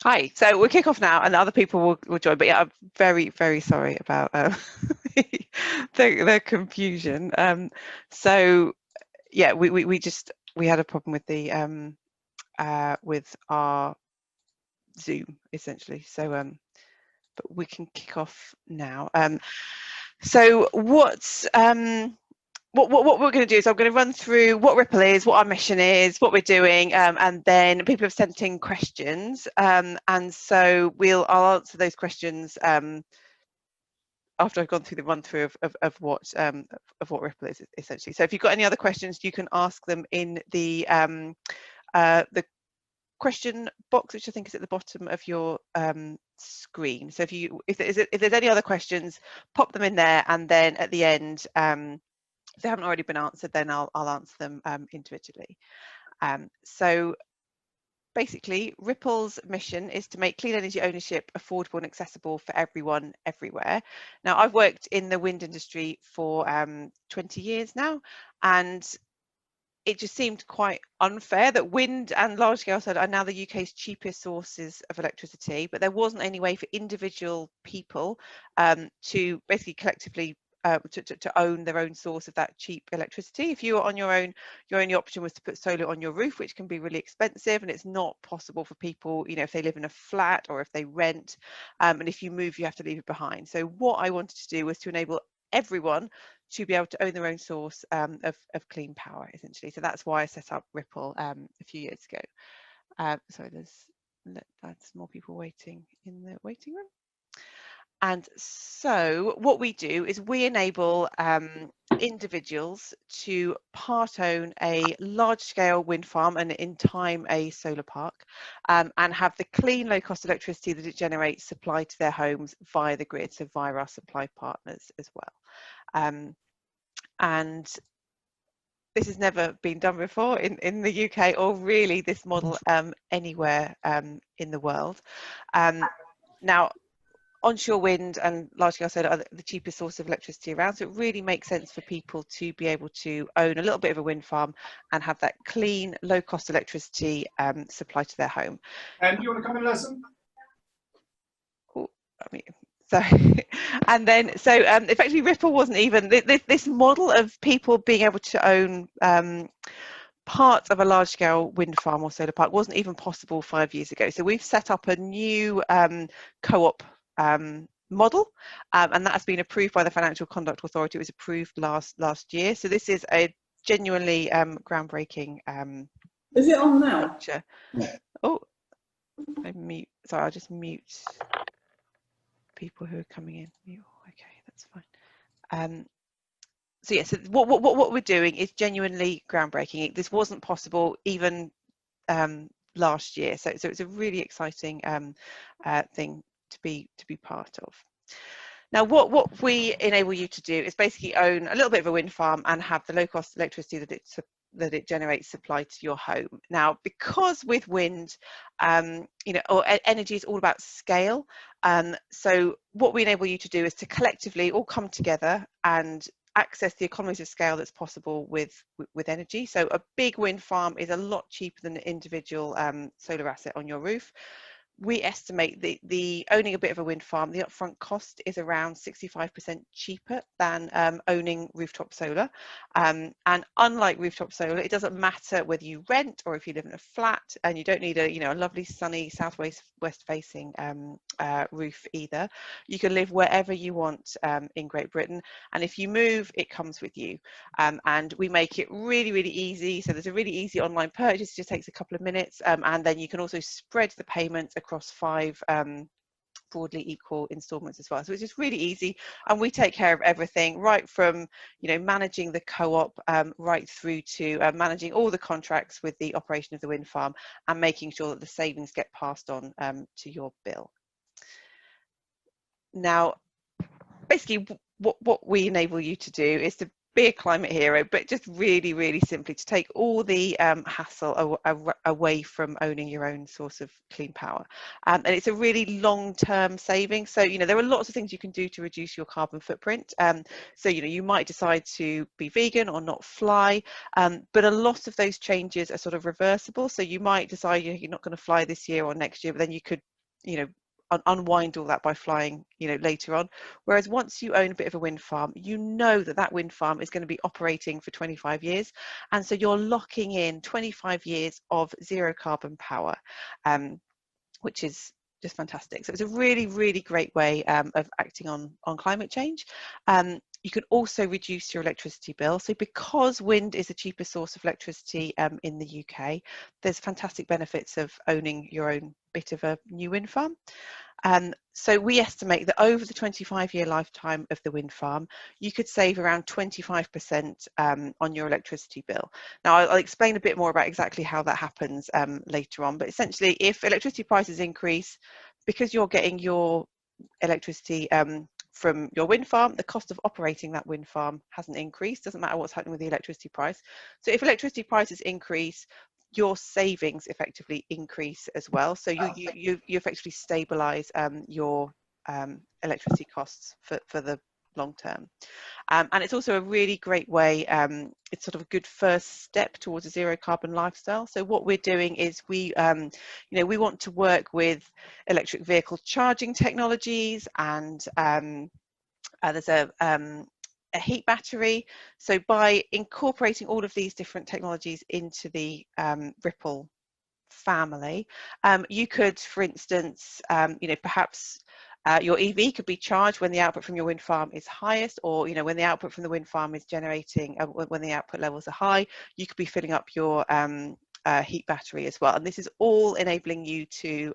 Hi, so we'll kick off now and other people will join, but yeah, I'm very, very sorry about the confusion. So yeah, we had a problem with the with our Zoom essentially. So but we can kick off now. So what we're going to do is I'm going to run through what Ripple is, what our mission is, what we're doing, and then people have sent in questions, and so I'll answer those questions after I've gone through the run through of what Ripple is essentially. So if you've got any other questions, you can ask them in the question box, which I think is at the bottom of your screen. So if there's any other questions, pop them in there, and then at the end, if they haven't already been answered, then I'll answer them individually. So basically, Ripple's mission is to make clean energy ownership affordable and accessible for everyone, everywhere. Now, I've worked in the wind industry for 20 years now, and it just seemed quite unfair that wind and large-scale solar are now the UK's cheapest sources of electricity, but there wasn't any way for individual people to basically collectively to own their own source of that cheap electricity. If you were on your own, your only option was to put solar on your roof, which can be really expensive, and it's not possible for people, you know, if they live in a flat or if they rent, and if you move, you have to leave it behind. So what I wanted to do was to enable everyone to be able to own their own source of clean power, essentially. So that's why I set up Ripple a few years ago. Sorry, that's more people waiting in the waiting room. And so what we do is we enable individuals to part own a large scale wind farm and in time a solar park, and have the clean low cost electricity that it generates supplied to their homes via the grid, so via our supply partners as well. And this has never been done before in the UK, or really this model anywhere in the world. Now, onshore wind and large-scale solar are the cheapest source of electricity around, so it really makes sense for people to be able to own a little bit of a wind farm and have that clean, low-cost electricity supplied to their home. And do you want to come and listen? So, and then, so effectively Ripple wasn't even, this model of people being able to own parts of a large-scale wind farm or solar park wasn't even possible 5 years ago. So we've set up a new co-op model, and that has been approved by the Financial Conduct Authority. It was approved last year. So this is a genuinely groundbreaking Is it on now? structure. Oh, I mute. Sorry, I'll just mute people who are coming in. Okay, that's fine. So yes, yeah, so what we're doing is genuinely groundbreaking. This wasn't possible even last year, so it's a really exciting thing to be part of. Now, what we enable you to do is basically own a little bit of a wind farm and have the low-cost electricity that it generates supplied to your home. Now, because with wind, you know, or energy is all about scale, so what we enable you to do is to collectively all come together and access the economies of scale that's possible with energy. So a big wind farm is a lot cheaper than an individual solar asset on your roof. We estimate the owning a bit of a wind farm, the upfront cost is around 65% cheaper than owning rooftop solar. And unlike rooftop solar, it doesn't matter whether you rent or if you live in a flat, and you don't need a lovely sunny southwest facing roof either. You can live wherever you want in Great Britain, and if you move, it comes with you. And we make it really, really easy. So there's a really easy online purchase, it just takes a couple of minutes, and then you can also spread the payments across 5 broadly equal installments as well. So it's just really easy, and we take care of everything, right from managing the co-op right through to managing all the contracts with the operation of the wind farm and making sure that the savings get passed on to your bill. Now, basically what we enable you to do is to be a climate hero, but just really, really simply to take all the hassle away from owning your own source of clean power. And it's a really long-term saving. So, you know, there are lots of things you can do to reduce your carbon footprint. So, you know, you might decide to be vegan or not fly, but a lot of those changes are sort of reversible. So you might decide you're not going to fly this year or next year, but then you could, you know, unwind all that by flying, you know, later on. Whereas once you own a bit of a wind farm, you know that that wind farm is going to be operating for 25 years, and so you're locking in 25 years of zero carbon power, which is just fantastic. So it's a really, really great way of acting on climate change. You can also reduce your electricity bill. So because wind is the cheapest source of electricity in the UK, there's fantastic benefits of owning your own bit of a new wind farm. So we estimate that over the 25-year lifetime of the wind farm, you could save around 25% on your electricity bill. Now, I'll explain a bit more about exactly how that happens later on, but essentially if electricity prices increase, because you're getting your electricity from your wind farm, the cost of operating that wind farm hasn't increased. Doesn't matter what's happening with the electricity price. So if electricity prices increase, your savings effectively increase as well. So you effectively stabilize your electricity costs for the long term. And it's also a really great way, it's sort of a good first step towards a zero carbon lifestyle. So what we're doing is we want to work with electric vehicle charging technologies, and there's a heat battery. So by incorporating all of these different technologies into the Ripple family, you could, for instance, perhaps your EV could be charged when the output from your wind farm is highest, or when the output from the wind farm is generating, when the output levels are high, you could be filling up your heat battery as well. And this is all enabling you to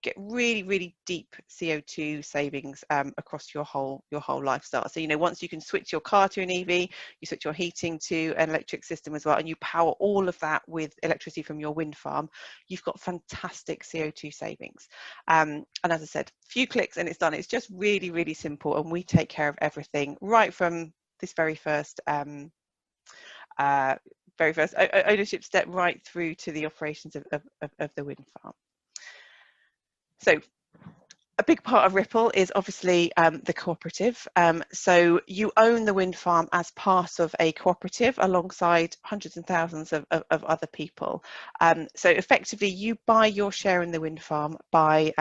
get really, really deep CO2 savings across your whole lifestyle. So once you can switch your car to an EV, you switch your heating to an electric system as well, and you power all of that with electricity from your wind farm, you've got fantastic CO2 savings. And as I said, a few clicks and it's done. It's just really, really simple, and we take care of everything right from this very first ownership step right through to the operations of the wind farm. So a big part of Ripple is obviously the cooperative. So you own the wind farm as part of a cooperative alongside hundreds and thousands of other people. So effectively you buy your share in the wind farm by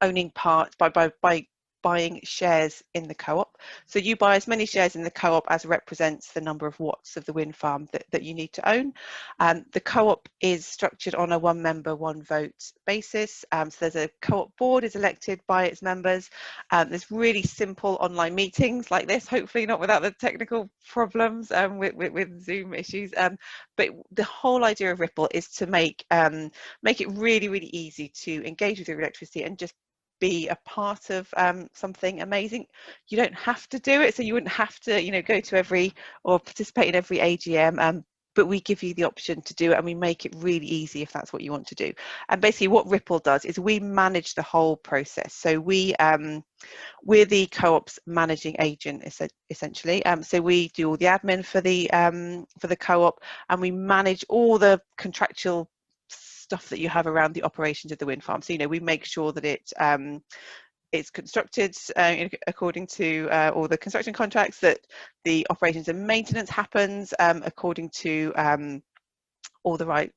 owning part, by buying shares in the co-op. So you buy as many shares in the co-op as represents the number of watts of the wind farm that you need to own. The co-op is structured on a one member, one vote basis. So there's a co-op board is elected by its members. There's really simple online meetings like this, hopefully not without the technical problems with Zoom issues. But the whole idea of Ripple is to make it really, really easy to engage with your electricity and just be a part of something amazing. You don't have to do it, so you wouldn't have to go to every or participate in every AGM, but we give you the option to do it, and we make it really easy if that's what you want to do. And basically what Ripple does is we manage the whole process. So we're the co-op's managing agent essentially. So we do all the admin for the co-op, and we manage all the contractual stuff that you have around the operations of the wind farm. So we make sure that it's constructed according to all the construction contracts, that the operations and maintenance happens according to all the right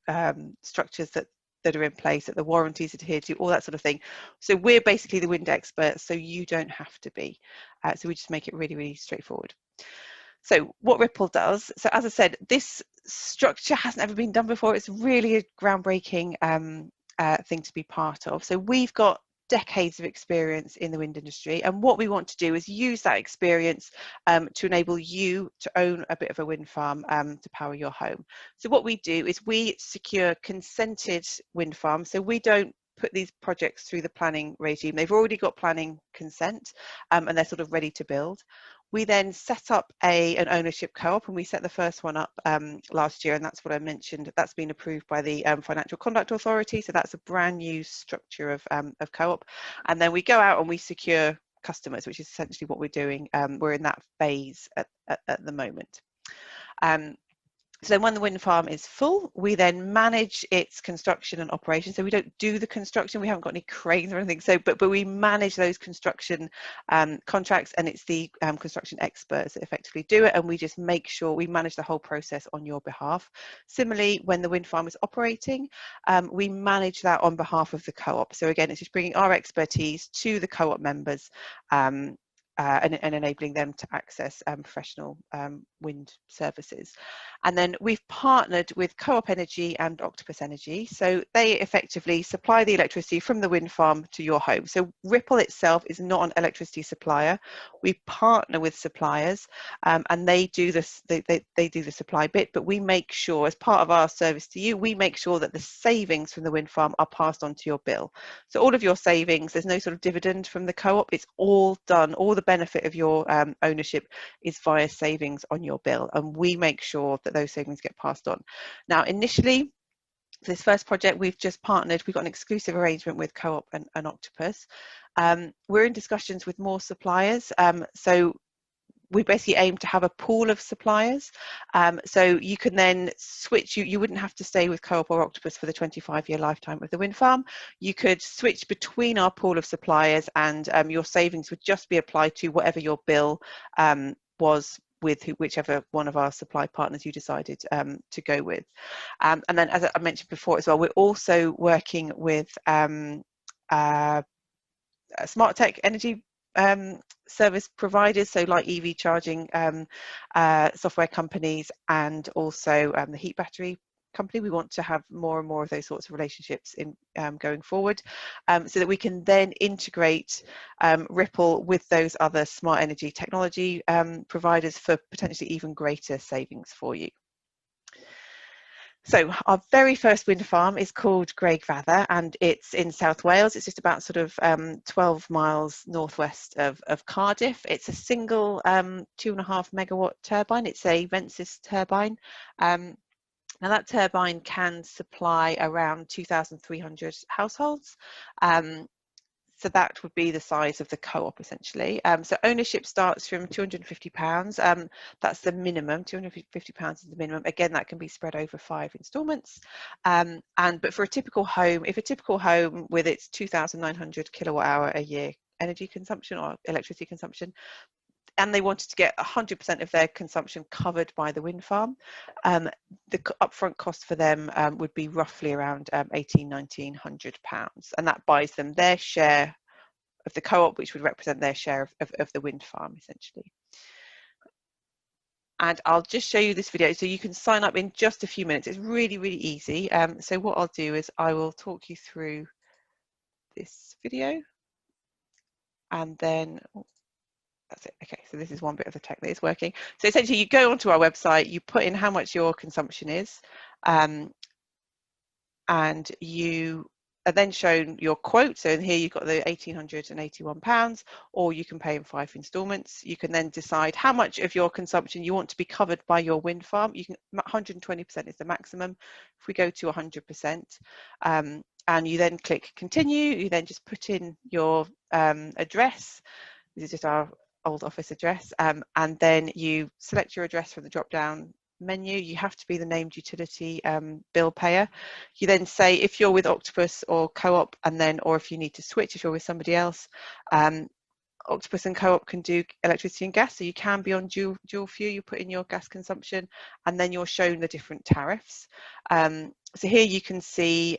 structures that are in place, that the warranties adhere to, all that sort of thing. So we're basically the wind experts, so you don't have to be. So we just make it really, really straightforward. So what Ripple does, so as I said, this structure hasn't ever been done before. It's really a groundbreaking thing to be part of. So we've got decades of experience in the wind industry, and what we want to do is use that experience to enable you to own a bit of a wind farm to power your home. So what we do is we secure consented wind farms. So we don't put these projects through the planning regime. They've already got planning consent and they're sort of ready to build. We then set up an ownership co-op, and we set the first one up last year, and that's what I mentioned. That's been approved by the Financial Conduct Authority, so that's a brand new structure of co-op. And then we go out and we secure customers, which is essentially what we're doing. We're in that phase at the moment. So when the wind farm is full, we then manage its construction and operation. So we don't do the construction, we haven't got any cranes or anything. So, but we manage those construction contracts, and it's the construction experts that effectively do it, and we just make sure we manage the whole process on your behalf. Similarly, when the wind farm is operating, we manage that on behalf of the co-op. So again, it's just bringing our expertise to the co-op members, and enabling them to access professional wind services. And then we've partnered with Co-op Energy and Octopus Energy, so they effectively supply the electricity from the wind farm to your home. So Ripple itself is not an electricity supplier. We partner with suppliers, and they do this. They do the supply bit, but we make sure, as part of our service to you, we make sure that the savings from the wind farm are passed on to your bill. So all of your savings, there's no sort of dividend from the co-op. It's all done. All the benefit of your ownership is via savings on your bill, and we make sure that those savings get passed on. Now, initially, for this first project, we've just partnered, we've got an exclusive arrangement with Co-op and Octopus. We're in discussions with more suppliers, so we basically aim to have a pool of suppliers, so you can then switch. You wouldn't have to stay with Co-op or Octopus for the 25-year lifetime of the wind farm. You could switch between our pool of suppliers, and your savings would just be applied to whatever your bill was with whichever one of our supply partners you decided to go with. And then, as I mentioned before as well, we're also working with smart tech energy service providers, so like EV charging software companies, and also the heat battery company. We want to have more and more of those sorts of relationships in going forward, so that we can then integrate Ripple with those other smart energy technology providers for potentially even greater savings for you. So our very first wind farm is called Graig Father, and it's in South Wales. It's just about sort of 12 miles northwest of Cardiff. It's a single 2.5 megawatt turbine. It's a Vensis turbine. Now that turbine can supply around 2,300 households. So that would be the size of the co-op essentially. So ownership starts from £250. That's the minimum. £250 is the minimum. Again, that can be spread over 5 instalments. But for a typical home, if a typical home with its 2,900 kilowatt hour a year energy consumption or electricity consumption, and they wanted to get 100% of their consumption covered by the wind farm, the upfront cost for them would be roughly around £1,900, and that buys them their share of the co-op, which would represent their share of the wind farm essentially. And I'll just show you this video, so you can sign up in just a few minutes. It's really, really easy. So what I'll do is I will talk you through this video, and then that's it. Okay, so this is one bit of the tech that is working. So essentially you go onto our website, you put in how much your consumption is, and you are then shown your quote. So in here you've got the £1,881, or you can pay in 5 instalments. You can then decide how much of your consumption you want to be covered by your wind farm. You can 120% is the maximum. If we go to 100%, and you then click continue, you then just put in your address. This is just our old office address, and then you select your address from the drop down menu. You have to be the named utility bill payer. You then say if you're with Octopus or Co-op, and then, or if you need to switch, if you're with somebody else, Octopus and Co-op can do electricity and gas, so you can be on dual fuel. You put in your gas consumption, and then you're shown the different tariffs. So here you can see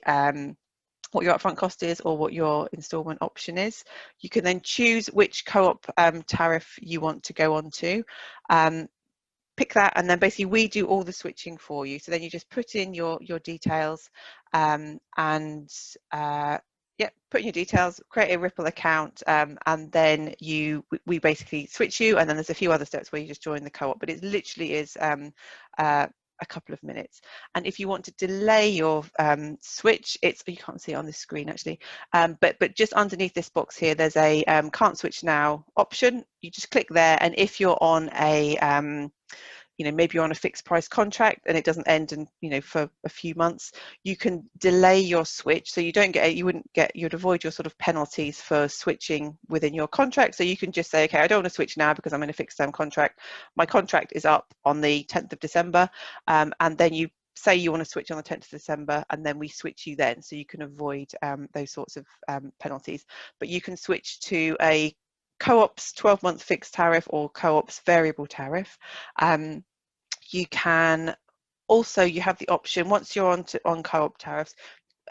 what your upfront cost is, or what your instalment option is. You can then choose which co-op tariff you want to go on to. Pick that, and then basically we do all the switching for you. So then you just put in your details, and yeah, put in your details, create a Ripple account, and then we basically switch you, and then there's a few other steps where you just join the co-op, but it literally is a couple of minutes. And if you want to delay your switch, you can't see it on the screen actually, but just underneath this box here there's a can't switch now option. You just click there, and if you're on a you know, maybe you're on a fixed price contract and it doesn't end in, you know, for a few months, you can delay your switch. So you you'd avoid your sort of penalties for switching within your contract. So you can just say, okay, I don't want to switch now because I'm in a fixed term contract. My contract is up on the 10th of December. And then you say you want to switch on the 10th of December, and then we switch you then, so you can avoid those sorts of penalties. But you can switch to a Co-op's 12-month fixed tariff or Co-op's variable tariff. You can also, you have the option, once you're on Co-op tariffs,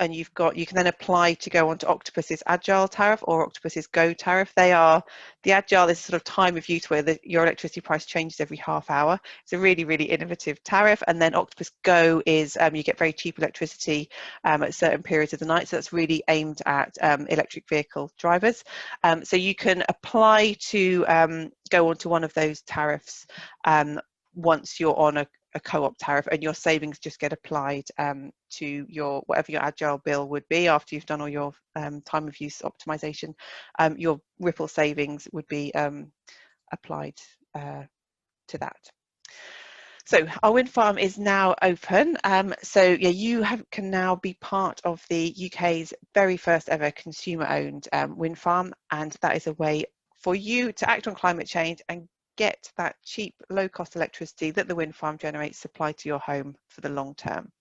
and you can then apply to go onto Octopus's Agile tariff or Octopus's Go tariff. The Agile is sort of time of use where your electricity price changes every half hour. It's a really, really innovative tariff. And then Octopus Go is you get very cheap electricity at certain periods of the night. So that's really aimed at electric vehicle drivers. So you can apply to go onto one of those tariffs once you're on a Co-op tariff, and your savings just get applied to your whatever your Agile bill would be after you've done all your time of use optimization. Your Ripple savings would be applied to that. So our wind farm is now open. So yeah, you can now be part of the UK's very first ever consumer-owned wind farm, and that is a way for you to act on climate change and get that cheap, low-cost electricity that the wind farm generates supplied to your home for the long term.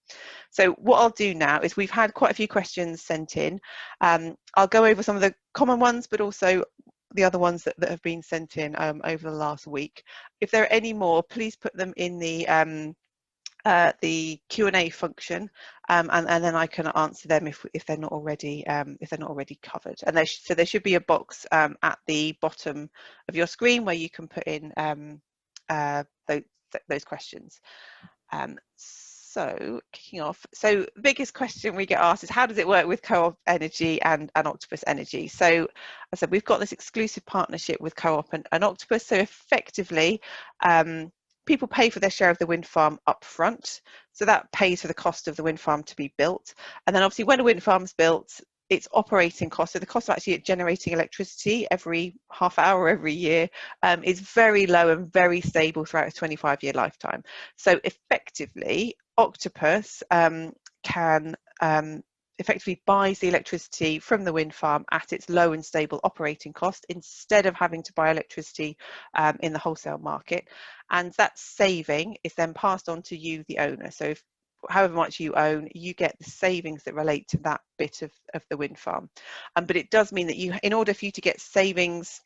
So what I'll do now is, we've had quite a few questions sent in. I'll go over some of the common ones, but also the other ones that have been sent in over the last week. If there are any more, please put them in the Q&A function, and then I can answer them if they're not already covered. And so there should be a box at the bottom of your screen where you can put in those questions. So kicking off, so the biggest question we get asked is, how does it work with Co-op Energy and Octopus Energy? So as I said, we've got this exclusive partnership with Co-op and Octopus. So effectively, people pay for their share of the wind farm up front. So that pays for the cost of the wind farm to be built. And then obviously when a wind farm is built, its operating cost, so the cost of actually generating electricity every half hour, every year, is very low and very stable throughout a 25-year lifetime. So effectively, Octopus can effectively buys the electricity from the wind farm at its low and stable operating cost, instead of having to buy electricity in the wholesale market. And that saving is then passed on to you, the owner. So if however much you own, you get the savings that relate to that bit of the wind farm. But it does mean that in order for you to get savings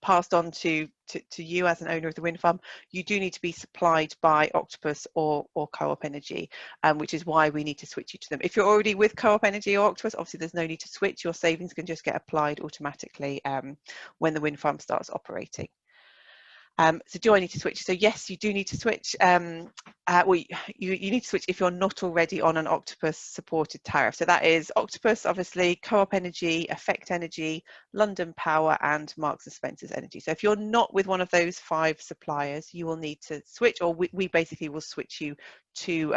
passed on to you as an owner of the wind farm, you do need to be supplied by Octopus or Co-op Energy, which is why we need to switch you to them. If you're already with Co-op Energy or Octopus, obviously there's no need to switch. Your savings can just get applied automatically when the wind farm starts operating. So do I need to switch? So yes, you do need to switch. Well, you need to switch if you're not already on an Octopus supported tariff. So that is Octopus, obviously, Co-op Energy, Effect Energy, London Power, and Marks and Spencer's Energy. So if you're not with one of those 5 suppliers, you will need to switch, or we basically will switch you to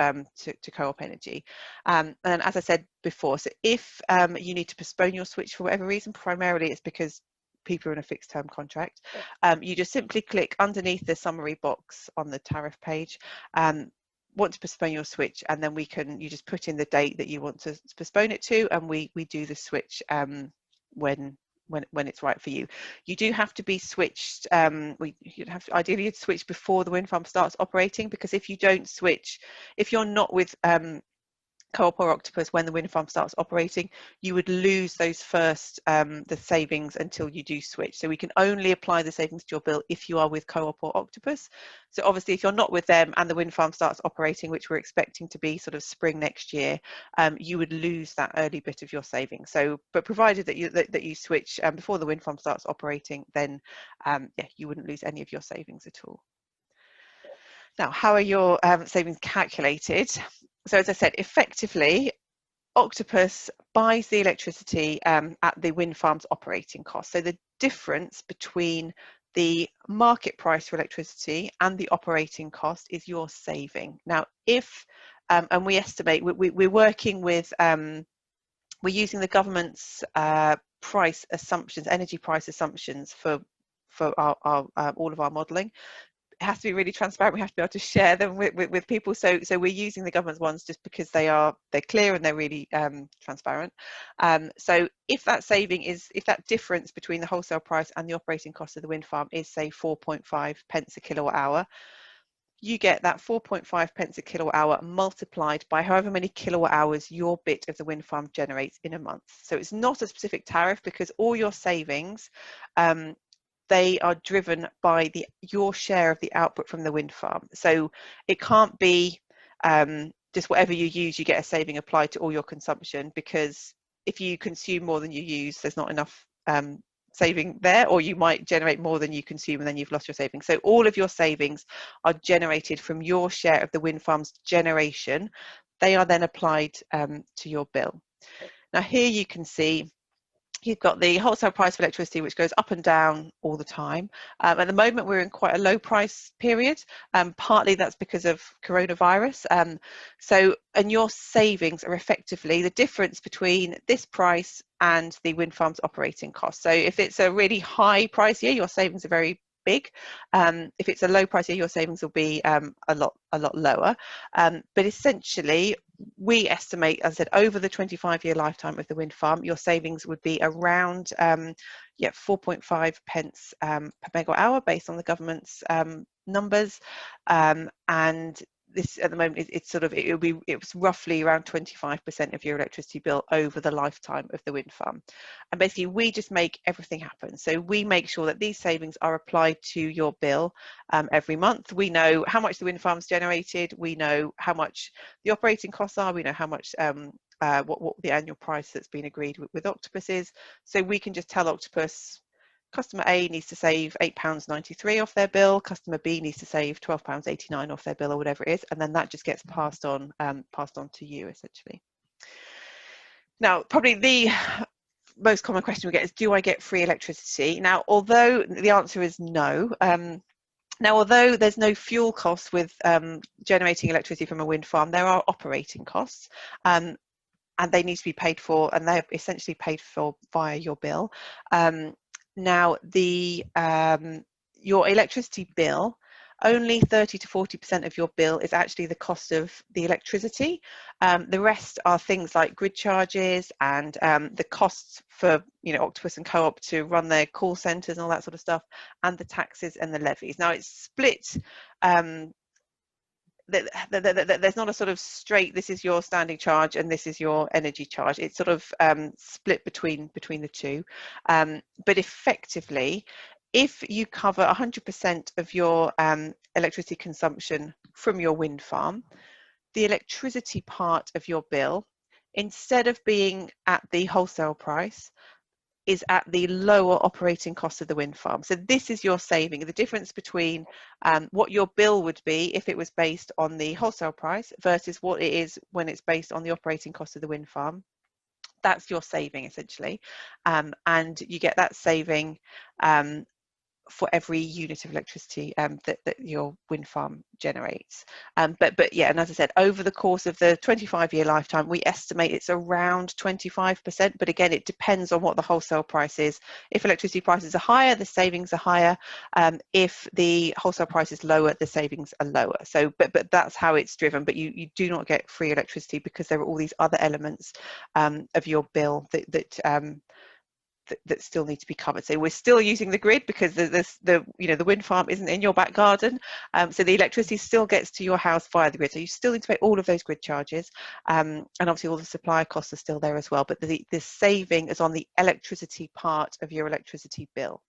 Co-op Energy. And as I said before, so if you need to postpone your switch for whatever reason, primarily it's because people are in a fixed term contract, you just simply click underneath the summary box on the tariff page, want to postpone your switch, and then you just put in the date that you want to postpone it to, and we do the switch when it's right for you. You do have to be switched, ideally you'd switch before the wind farm starts operating, because if you don't switch, if you're not with Co-op or Octopus when the wind farm starts operating, you would lose those first the savings until you do switch. So we can only apply the savings to your bill if you are with Co-op or Octopus. So obviously if you're not with them and the wind farm starts operating, which we're expecting to be sort of spring next year, you would lose that early bit of your savings. So but provided that you switch before the wind farm starts operating, then yeah, you wouldn't lose any of your savings at all. Now, how are your savings calculated? So as I said, effectively, Octopus buys the electricity at the wind farm's operating cost. So the difference between the market price for electricity and the operating cost is your saving. Now, if, and we estimate, we're working with, we're using the government's price assumptions, energy price assumptions for all of our modelling. it has to be really transparent. We have to be able to share them with people. So we're using the government's ones just because they're clear and they're really transparent. So if that saving if that difference between the wholesale price and the operating cost of the wind farm is, say, 4.5 pence a kilowatt hour, you get that 4.5 pence a kilowatt hour multiplied by however many kilowatt hours your bit of the wind farm generates in a month. So it's not a specific tariff, because all your savings, they are driven by your share of the output from the wind farm. So it can't be just whatever you use, you get a saving applied to all your consumption, because if you consume more than you use, there's not enough saving there, or you might generate more than you consume and then you've lost your savings. So all of your savings are generated from your share of the wind farm's generation. They are then applied to your bill. Now here you can see you've got the wholesale price of electricity, which goes up and down all the time. At the moment, we're in quite a low price period. Partly that's because of coronavirus. And your savings are effectively the difference between this price and the wind farm's operating cost. So if it's a really high price year, your savings are very big. If it's a low price year, your savings will be a lot lower. But essentially, we estimate, as I said, over the 25-year lifetime of the wind farm, your savings would be around 4.5 pence per megawatt hour, based on the government's numbers. And this, at the moment, it's roughly around 25% of your electricity bill over the lifetime of the wind farm. And basically, we just make everything happen. So we make sure that these savings are applied to your bill every month. We know how much the wind farm's generated. We know how much the operating costs are. We know how much what the annual price that's been agreed with Octopus is. So we can just tell Octopus, customer A needs to save £8.93 off their bill, customer B needs to save £12.89 off their bill, or whatever it is, and then that just gets passed on to you, essentially. Now, probably the most common question we get is, do I get free electricity? Now, although the answer is no, now, although there's no fuel costs with generating electricity from a wind farm, there are operating costs, and they need to be paid for, and they're essentially paid for via your bill. Now, your electricity bill, only 30 to 40% of your bill is actually the cost of the electricity. The rest are things like grid charges and the costs for Octopus and Co-op to run their call centres and all that sort of stuff, and the taxes and the levies. Now, it's split. There's not a sort of straight, this is your standing charge and this is your energy charge. It's sort of split between the two. But effectively, if you cover 100% of your electricity consumption from your wind farm, the electricity part of your bill, instead of being at the wholesale price, is at the lower operating cost of the wind farm. So this is your saving, the difference between what your bill would be if it was based on the wholesale price versus what it is when it's based on the operating cost of the wind farm. That's your saving, essentially. And you get that saving for every unit of electricity that your wind farm generates. But yeah, and as I said, over the course of the 25-year lifetime, we estimate it's around 25%, but again, it depends on what the wholesale price is. If electricity prices are higher, the savings are higher. If the wholesale price is lower, the savings are lower. So, but that's how it's driven, but you do not get free electricity, because there are all these other elements of your bill that still need to be covered. So we're still using the grid, because the wind farm isn't in your back garden, so the electricity still gets to your house via the grid. So you still need to pay all of those grid charges, and obviously all the supply costs are still there as well. But the saving is on the electricity part of your electricity bill.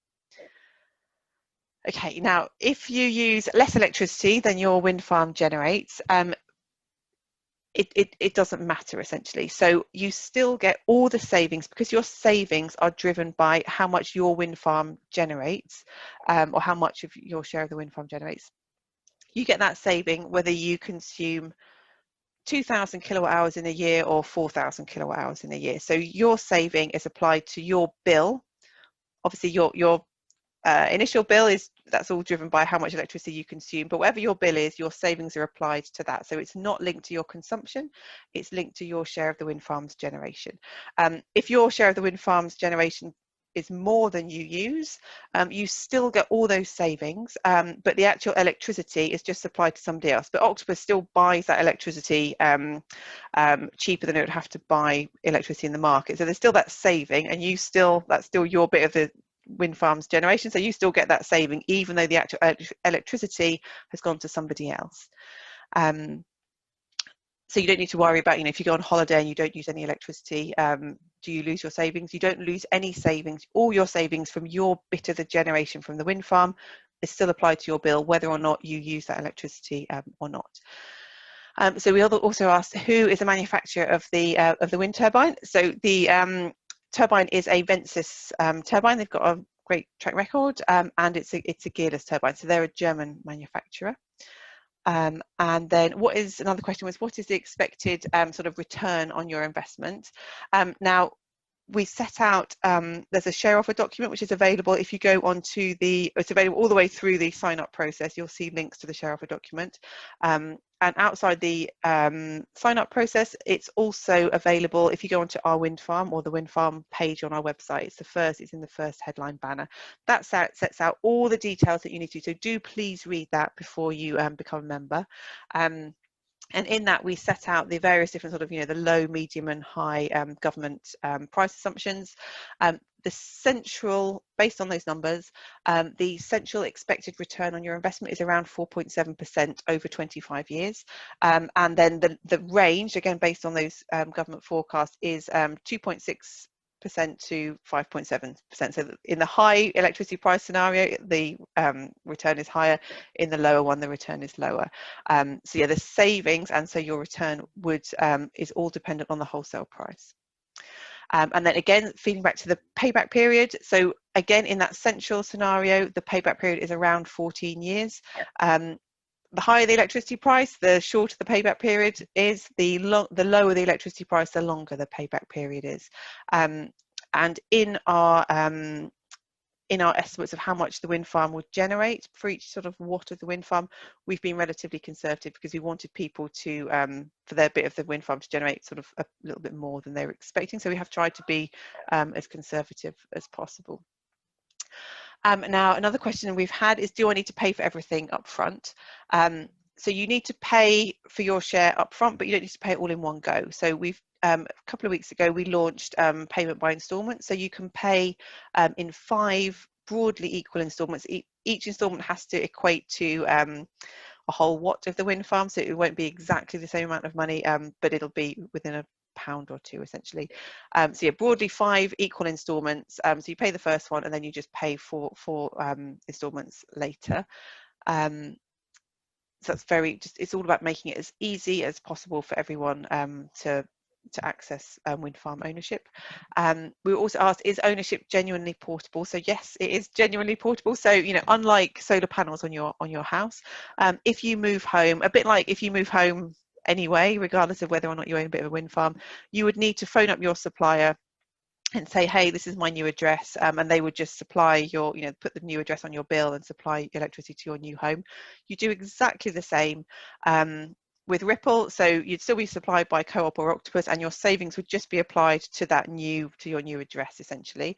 Okay, now if you use less electricity than your wind farm generates, it doesn't matter, essentially. So you still get all the savings, because your savings are driven by how much your wind farm generates, or how much of your share of the wind farm generates. You get that saving whether you consume 2,000 kilowatt hours in a year or 4,000 kilowatt hours in a year. So your saving is applied to your bill. Obviously, your initial bill that's all driven by how much electricity you consume, but whatever your bill is, your savings are applied to that. So it's not linked to your consumption, it's linked to your share of the wind farm's generation. If your share of the wind farm's generation is more than you use, you still get all those savings, but the actual electricity is just supplied to somebody else. But Octopus still buys that electricity cheaper than it would have to buy electricity in the market. So there's still that saving, and that's still your bit of the wind farm's generation. So you still get that saving, even though the actual electricity has gone to somebody else. So you don't need to worry about, if you go on holiday and you don't use any electricity, do you lose your savings? You don't lose any savings. All your savings from your bit of the generation from the wind farm is still applied to your bill, whether or not you use that electricity or not. So we also asked, who is the manufacturer of the wind turbine? So the turbine is a Ventus turbine. They've got a great track record, and it's a gearless turbine. So they're a German manufacturer. And then another question was, what is the expected sort of return on your investment? Now, we set out, there's a share offer document which is available. If you go onto it's available all the way through the sign up process, you'll see links to the share offer document. And outside the sign up process, it's also available if you go onto our wind farm or the wind farm page on our website. It's in the first headline banner. That sets out all the details that you need to. So do please read that before you become a member. And in that, we set out the various different sort of, the low, medium and high government price assumptions. Based on those numbers, the central expected return on your investment is around 4.7% over 25 years. And then the range, again, based on those government forecasts, is 2.6% to 5.7%. So in the high electricity price scenario, the return is higher. In the lower one, the return is lower. So yeah, the savings and so your return is all dependent on the wholesale price. And then again, feeding back to the payback period. So again, in that central scenario, the payback period is around 14 years. The higher the electricity price, the shorter the payback period is. The lower the electricity price, the longer the payback period is. And in our estimates of how much the wind farm would generate for each sort of watt of the wind farm, we've been relatively conservative because we wanted people to, for their bit of the wind farm to generate sort of a little bit more than they were expecting. So we have tried to be as conservative as possible. Now, another question we've had is, do I need to pay for everything up front? So you need to pay for your share up front, but you don't need to pay it all in one go. So we've a couple of weeks ago, we launched payment by instalment. So you can pay in 5 broadly equal instalments. Each instalment has to equate to a whole watt of the wind farm. So it won't be exactly the same amount of money, but it'll be within a £1 or £2 essentially. So yeah, broadly 5 equal instalments. So you pay the first one and then you just pay for instalments later. So that's it's all about making it as easy as possible for everyone to access wind farm ownership. We were also asked, is ownership genuinely portable? So yes, it is genuinely portable. So unlike solar panels on your house, if you move home, a bit like if you move home anyway, regardless of whether or not you own a bit of a wind farm, you would need to phone up your supplier and say, hey, this is my new address, and they would just supply your, put the new address on your bill and supply electricity to your new home. You do exactly the same with Ripple. So you'd still be supplied by Co-op or Octopus, and your savings would just be applied to your new address essentially.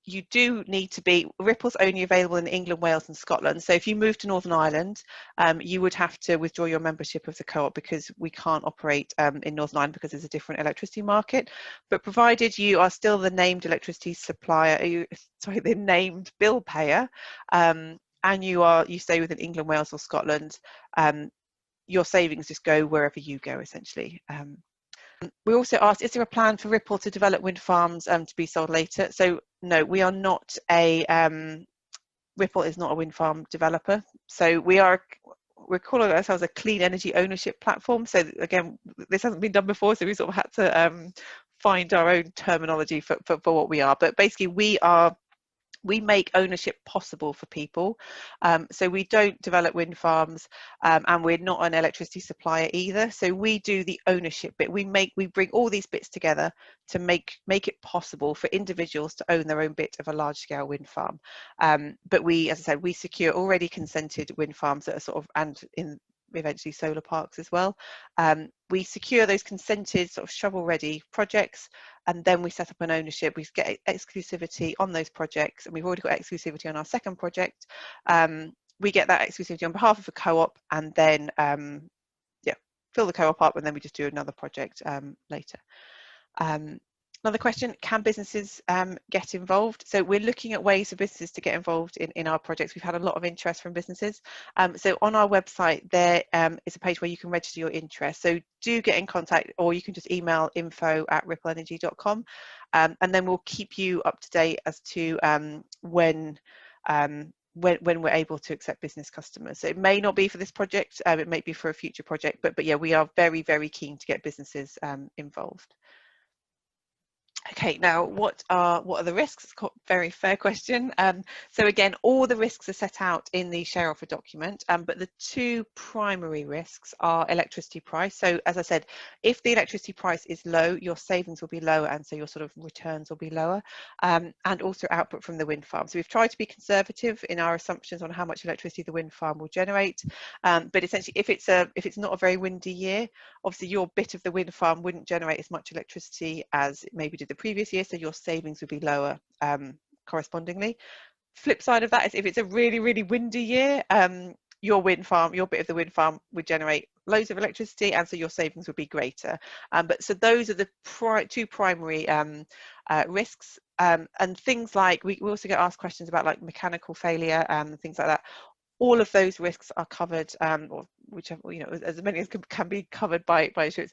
You do need to be, Ripple's only available in England, Wales and Scotland. So if you move to Northern Ireland, you would have to withdraw your membership of the Co-op because we can't operate in Northern Ireland because there's a different electricity market. But provided you are still the named electricity supplier, the named bill payer, and you stay within England, Wales or Scotland, your savings just go wherever you go essentially. We also asked, is there a plan for Ripple to develop wind farms to be sold later? So no, we are not Ripple is not a wind farm developer. So we're calling ourselves a clean energy ownership platform. So again, this hasn't been done before, so we sort of had to find our own terminology for what we are. But basically we make ownership possible for people. So we don't develop wind farms, and we're not an electricity supplier either. So we do the ownership bit. We bring all these bits together to make it possible for individuals to own their own bit of a large scale wind farm. But as I said, we secure already consented wind farms that are sort of, and in eventually solar parks as well. We secure those consented sort of shovel-ready projects, and then we set up an ownership. We get exclusivity on those projects, and we've already got exclusivity on our second project. We get that exclusivity on behalf of a co-op, and then fill the co-op up, and then we just do another project later. Another question, can businesses get involved? So we're looking at ways for businesses to get involved in our projects. We've had a lot of interest from businesses. So on our website, there is a page where you can register your interest. So do get in contact, or you can just email info@ripplenergy.com, and then we'll keep you up to date as to when we're able to accept business customers. So it may not be for this project, it may be for a future project, but yeah, we are very, very keen to get businesses involved. Okay, now what are the risks? Very fair question. So again, all the risks are set out in the share offer document, but the two primary risks are electricity price. So as I said, if the electricity price is low, your savings will be lower, and so your sort of returns will be lower, and also output from the wind farm. So we've tried to be conservative in our assumptions on how much electricity the wind farm will generate, but essentially if it's not a very windy year, obviously your bit of the wind farm wouldn't generate as much electricity as it maybe did the previous year, so your savings would be lower correspondingly. Flip side of that is if it's a really, really windy year, your bit of the wind farm would generate loads of electricity, and so your savings would be greater. But so those are the two primary risks, and things like we also get asked questions about like mechanical failure and things like that. All of those risks are covered, or whichever, as many as can be covered by insurance.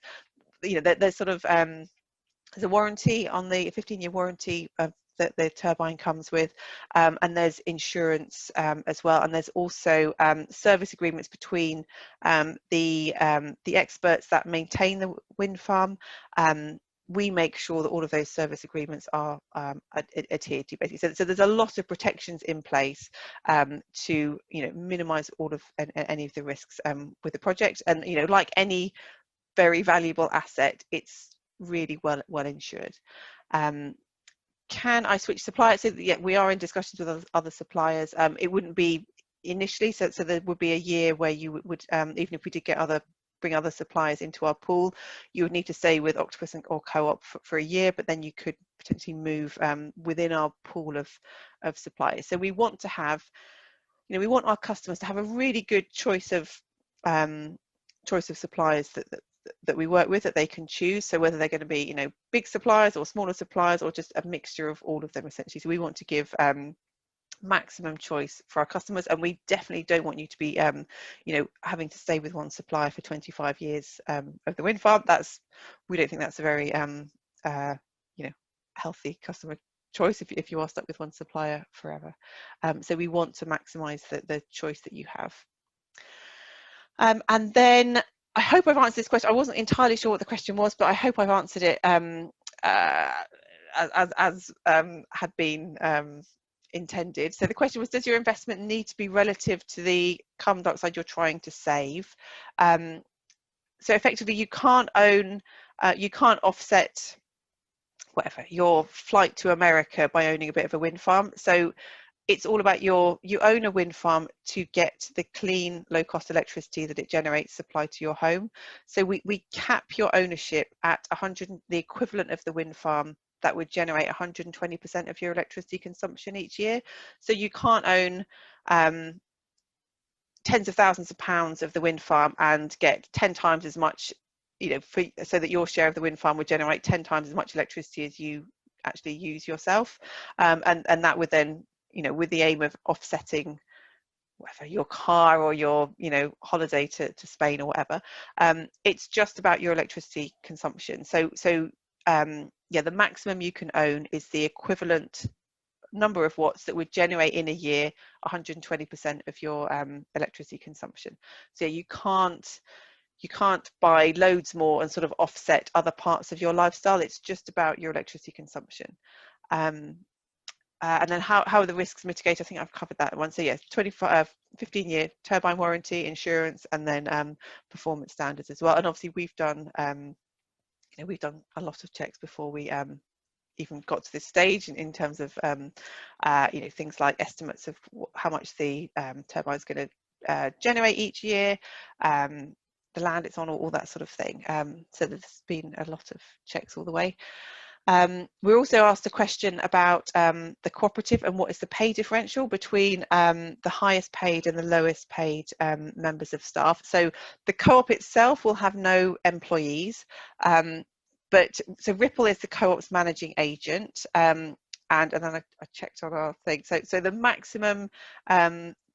There's sort of there's a warranty on the 15-year warranty that the turbine comes with, and there's insurance as well, and there's also service agreements between the experts that maintain the wind farm. We make sure that all of those service agreements are adhered to, basically. So there's a lot of protections in place to minimise all of any of the risks with the project, and like any very valuable asset, it's really well insured. Can I switch suppliers? So yeah, we are in discussions with other suppliers. It wouldn't be initially, so there would be a year where you would even if we did bring other suppliers into our pool, you would need to stay with Octopus or Co-op for a year, but then you could potentially move within our pool of suppliers. So we want to have, we want our customers to have a really good choice of suppliers that we work with, that they can choose. So whether they're going to be big suppliers or smaller suppliers, or just a mixture of all of them, essentially. So we want to give maximum choice for our customers, and we definitely don't want you to be having to stay with one supplier for 25 years of the wind farm. We don't think that's a very healthy customer choice if you are stuck with one supplier forever. So we want to maximize the choice that you have. And then I hope I've answered this question. I wasn't entirely sure what the question was, but I hope I've answered it as had been intended. So the question was, does your investment need to be relative to the carbon dioxide you're trying to save? So effectively, you can't offset whatever your flight to America by owning a bit of a wind farm. So it's all about you own a wind farm to get the clean, low-cost electricity that it generates supplied to your home. So we cap your ownership at 100, the equivalent of the wind farm that would generate 120% of your electricity consumption each year. So you can't own tens of thousands of pounds of the wind farm and get 10 times as much, so that your share of the wind farm would generate 10 times as much electricity as you actually use yourself, and that would then, with the aim of offsetting whether your car or your holiday to Spain or whatever. It's just about your electricity consumption. So yeah, the maximum you can own is the equivalent number of watts that would generate in a year 120% of your electricity consumption. So you can't buy loads more and sort of offset other parts of your lifestyle. It's just about your electricity consumption. And then how are the risks mitigated? I think I've covered that one. So yes, 15-year turbine warranty, insurance, and then performance standards as well. And obviously we've done a lot of checks before we even got to this stage in terms of things like estimates of how much the turbine is going to generate each year, the land it's on, all that sort of thing. So there's been a lot of checks all the way. We're also asked a question about the cooperative and what is the pay differential between the highest paid and the lowest paid members of staff. So the co-op itself will have no employees, but so Ripple is the co-op's managing agent, and then I checked on our thing. So the maximum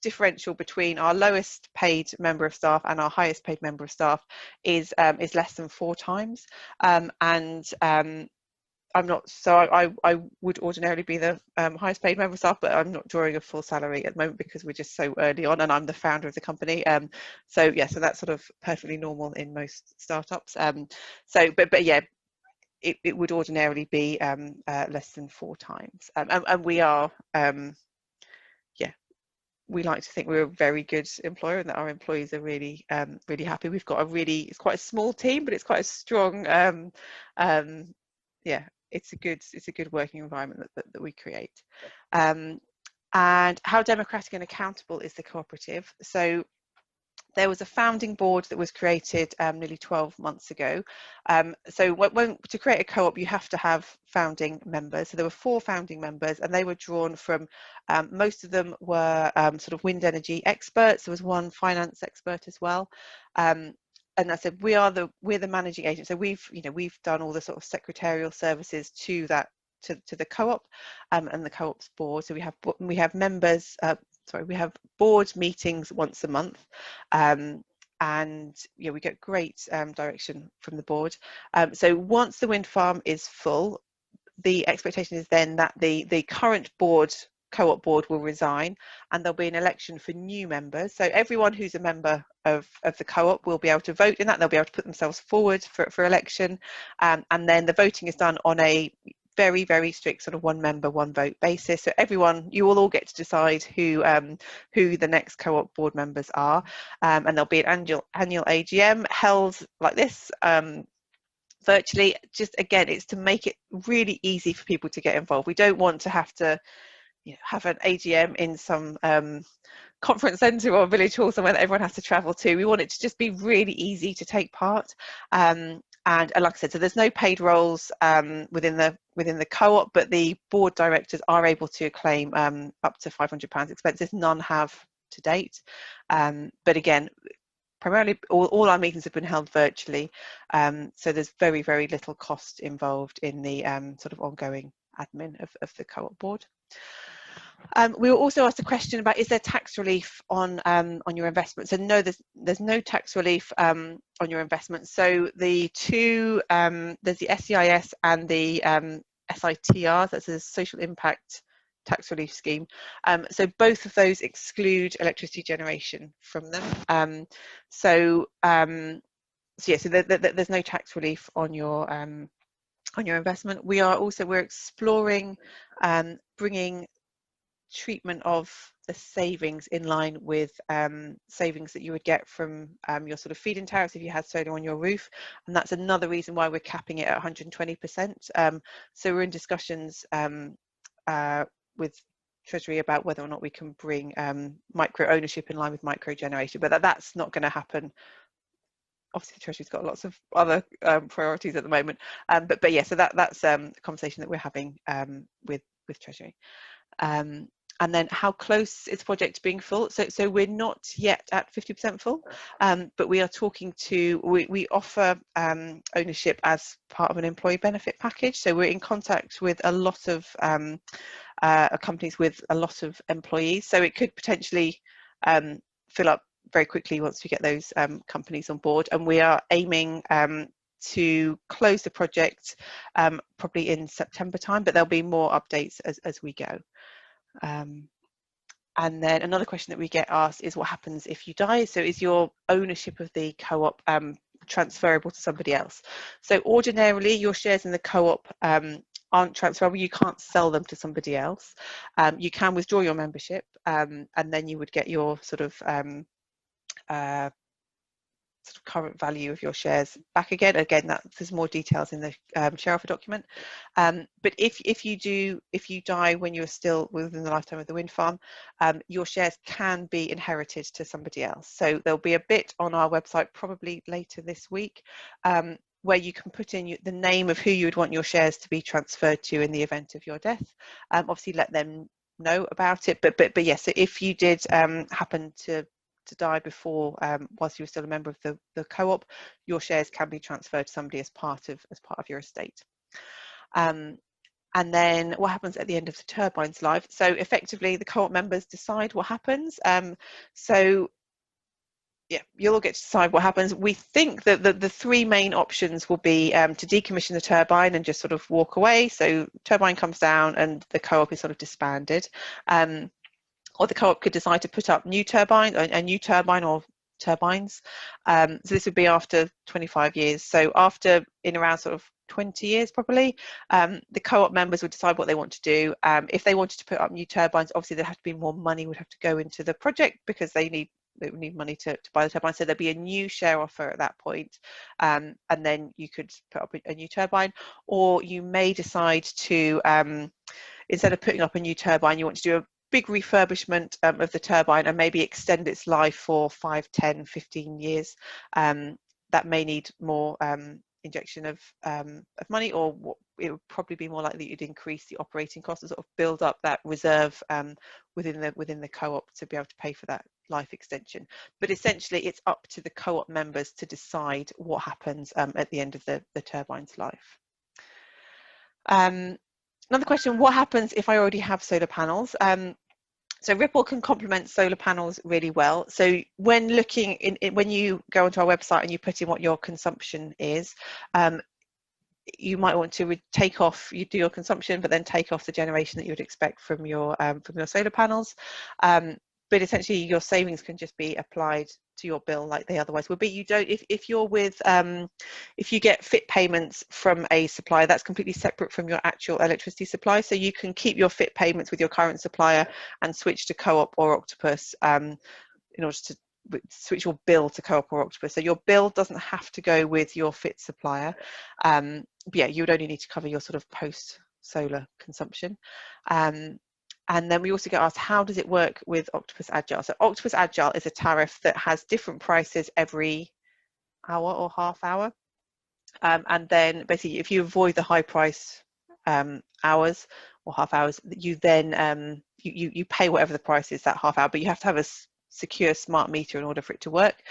differential between our lowest paid member of staff and our highest paid member of staff is less than 4 times, I'm not, so I would ordinarily be the highest paid member of staff, but I'm not drawing a full salary at the moment because we're just so early on, and I'm the founder of the company. So yeah, so that's sort of perfectly normal in most startups. So, but yeah, it would ordinarily be less than 4 times, and we are, yeah, we like to think we're a very good employer and that our employees are really really happy. We've got it's quite a small team, but it's quite a strong, yeah, it's a good working environment that we create. And how democratic and accountable is the cooperative? So there was a founding board that was created nearly 12 months ago. So to create a co-op, you have to have founding members. So there were 4 founding members, and they were drawn from, most of them were sort of wind energy experts. There was 1 finance expert as well. And I said, we're the managing agent. So we've done all the sort of secretarial services to the co-op and the co-op's board. So we have members, we have board meetings once a month, and we get great direction from the board. So once the wind farm is full, the expectation is then that the current co-op board will resign, and there'll be an election for new members. So everyone who's a member of the co-op will be able to vote in that. They'll be able to put themselves forward for election, and then the voting is done on a very, very strict sort of 1 member, 1 vote basis. So you will all get to decide who the next co-op board members are, and there'll be an annual AGM held like this, virtually. Just again, it's to make it really easy for people to get involved. We don't want to have to have an AGM in some conference centre or village hall somewhere that everyone has to travel to. We want it to just be really easy to take part. And like I said, so there's no paid roles within the co-op, but the board directors are able to claim up to £500 expenses. None have to date. But again, primarily all our meetings have been held virtually, so there's very, very little cost involved in the sort of ongoing admin of the co-op board. We were also asked a question about, is there tax relief on your investments? And no, there's no tax relief on your investments. So the two, there's the SEIS and the SITR, that's a social impact tax relief scheme. So both of those exclude electricity generation from them. So there's no tax relief on your investment. We're exploring bringing treatment of the savings in line with savings that you would get from your sort of feed-in tariffs if you had solar on your roof, and that's another reason why we're capping it at 120%. So we're in discussions with Treasury about whether or not we can bring micro ownership in line with micro generation, but that's not going to happen. Obviously, Treasury's got lots of other priorities at the moment, but yeah, so that's a conversation that we're having with Treasury. And then how close is the project to being full? So we're not yet at 50% full, but we are talking to, we offer ownership as part of an employee benefit package. So we're in contact with a lot of companies with a lot of employees. So it could potentially fill up very quickly once we get those companies on board. And we are aiming to close the project probably in September time, but there'll be more updates as we go. And then another question that we get asked is, what happens if you die? So is your ownership of the co-op transferable to somebody else? So ordinarily your shares in the co-op aren't transferable. You can't sell them to somebody else. You can withdraw your membership, and then you would get your sort of sort of current value of your shares back again. Again, there's more details in the share offer document. But if you die when you're still within the lifetime of the wind farm, your shares can be inherited to somebody else. So there'll be a bit on our website probably later this week where you can put in the name of who you would want your shares to be transferred to in the event of your death. Obviously, let them know about it. But yes, if you did happen to die before, whilst you were still a member of the co-op, your shares can be transferred to somebody as part of your estate. And then what happens at the end of the turbine's life? So effectively, the co-op members decide what happens. So yeah, you'll all get to decide what happens. We think that the three main options will be to decommission the turbine and just sort of walk away. So turbine comes down and the co-op is sort of disbanded. Or the co-op could decide to put up a new turbine or turbines. So this would be after 25 years. So after, in around sort of 20 years probably, the co-op members would decide what they want to do. If they wanted to put up new turbines, obviously there had to be more money would have to go into the project because they would need money to buy the turbine. So there'd be a new share offer at that point. And then you could put up a new turbine, or you may decide to, instead of putting up a new turbine, you want to do a big refurbishment of the turbine and maybe extend its life for 5, 10, 15 years. That may need more injection of money, or it would probably be more likely you'd increase the operating costs to sort of build up that reserve within the co-op to be able to pay for that life extension. But essentially, it's up to the co-op members to decide what happens at the end of the turbine's life. Another question, what happens if I already have solar panels? So Ripple can complement solar panels really well. So when looking when you go onto our website and you put in what your consumption is, you might want to take off, you do your consumption, but then take off the generation that you would expect from your solar panels. But essentially your savings can just be applied to your bill like they otherwise would be. You don't, if you're with, if you get FIT payments from a supplier, that's completely separate from your actual electricity supply. So you can keep your FIT payments with your current supplier and switch to Co-op or Octopus in order to switch your bill to Co-op or Octopus. So your bill doesn't have to go with your FIT supplier. But yeah, you would only need to cover your sort of post-solar consumption. And then we also get asked, how does it work with Octopus Agile? So Octopus Agile is a tariff that has different prices every hour or half hour. And then basically, if you avoid the high price hours or half hours, you then you pay whatever the price is that half hour, but you have to have a secure smart meter in order for it to work.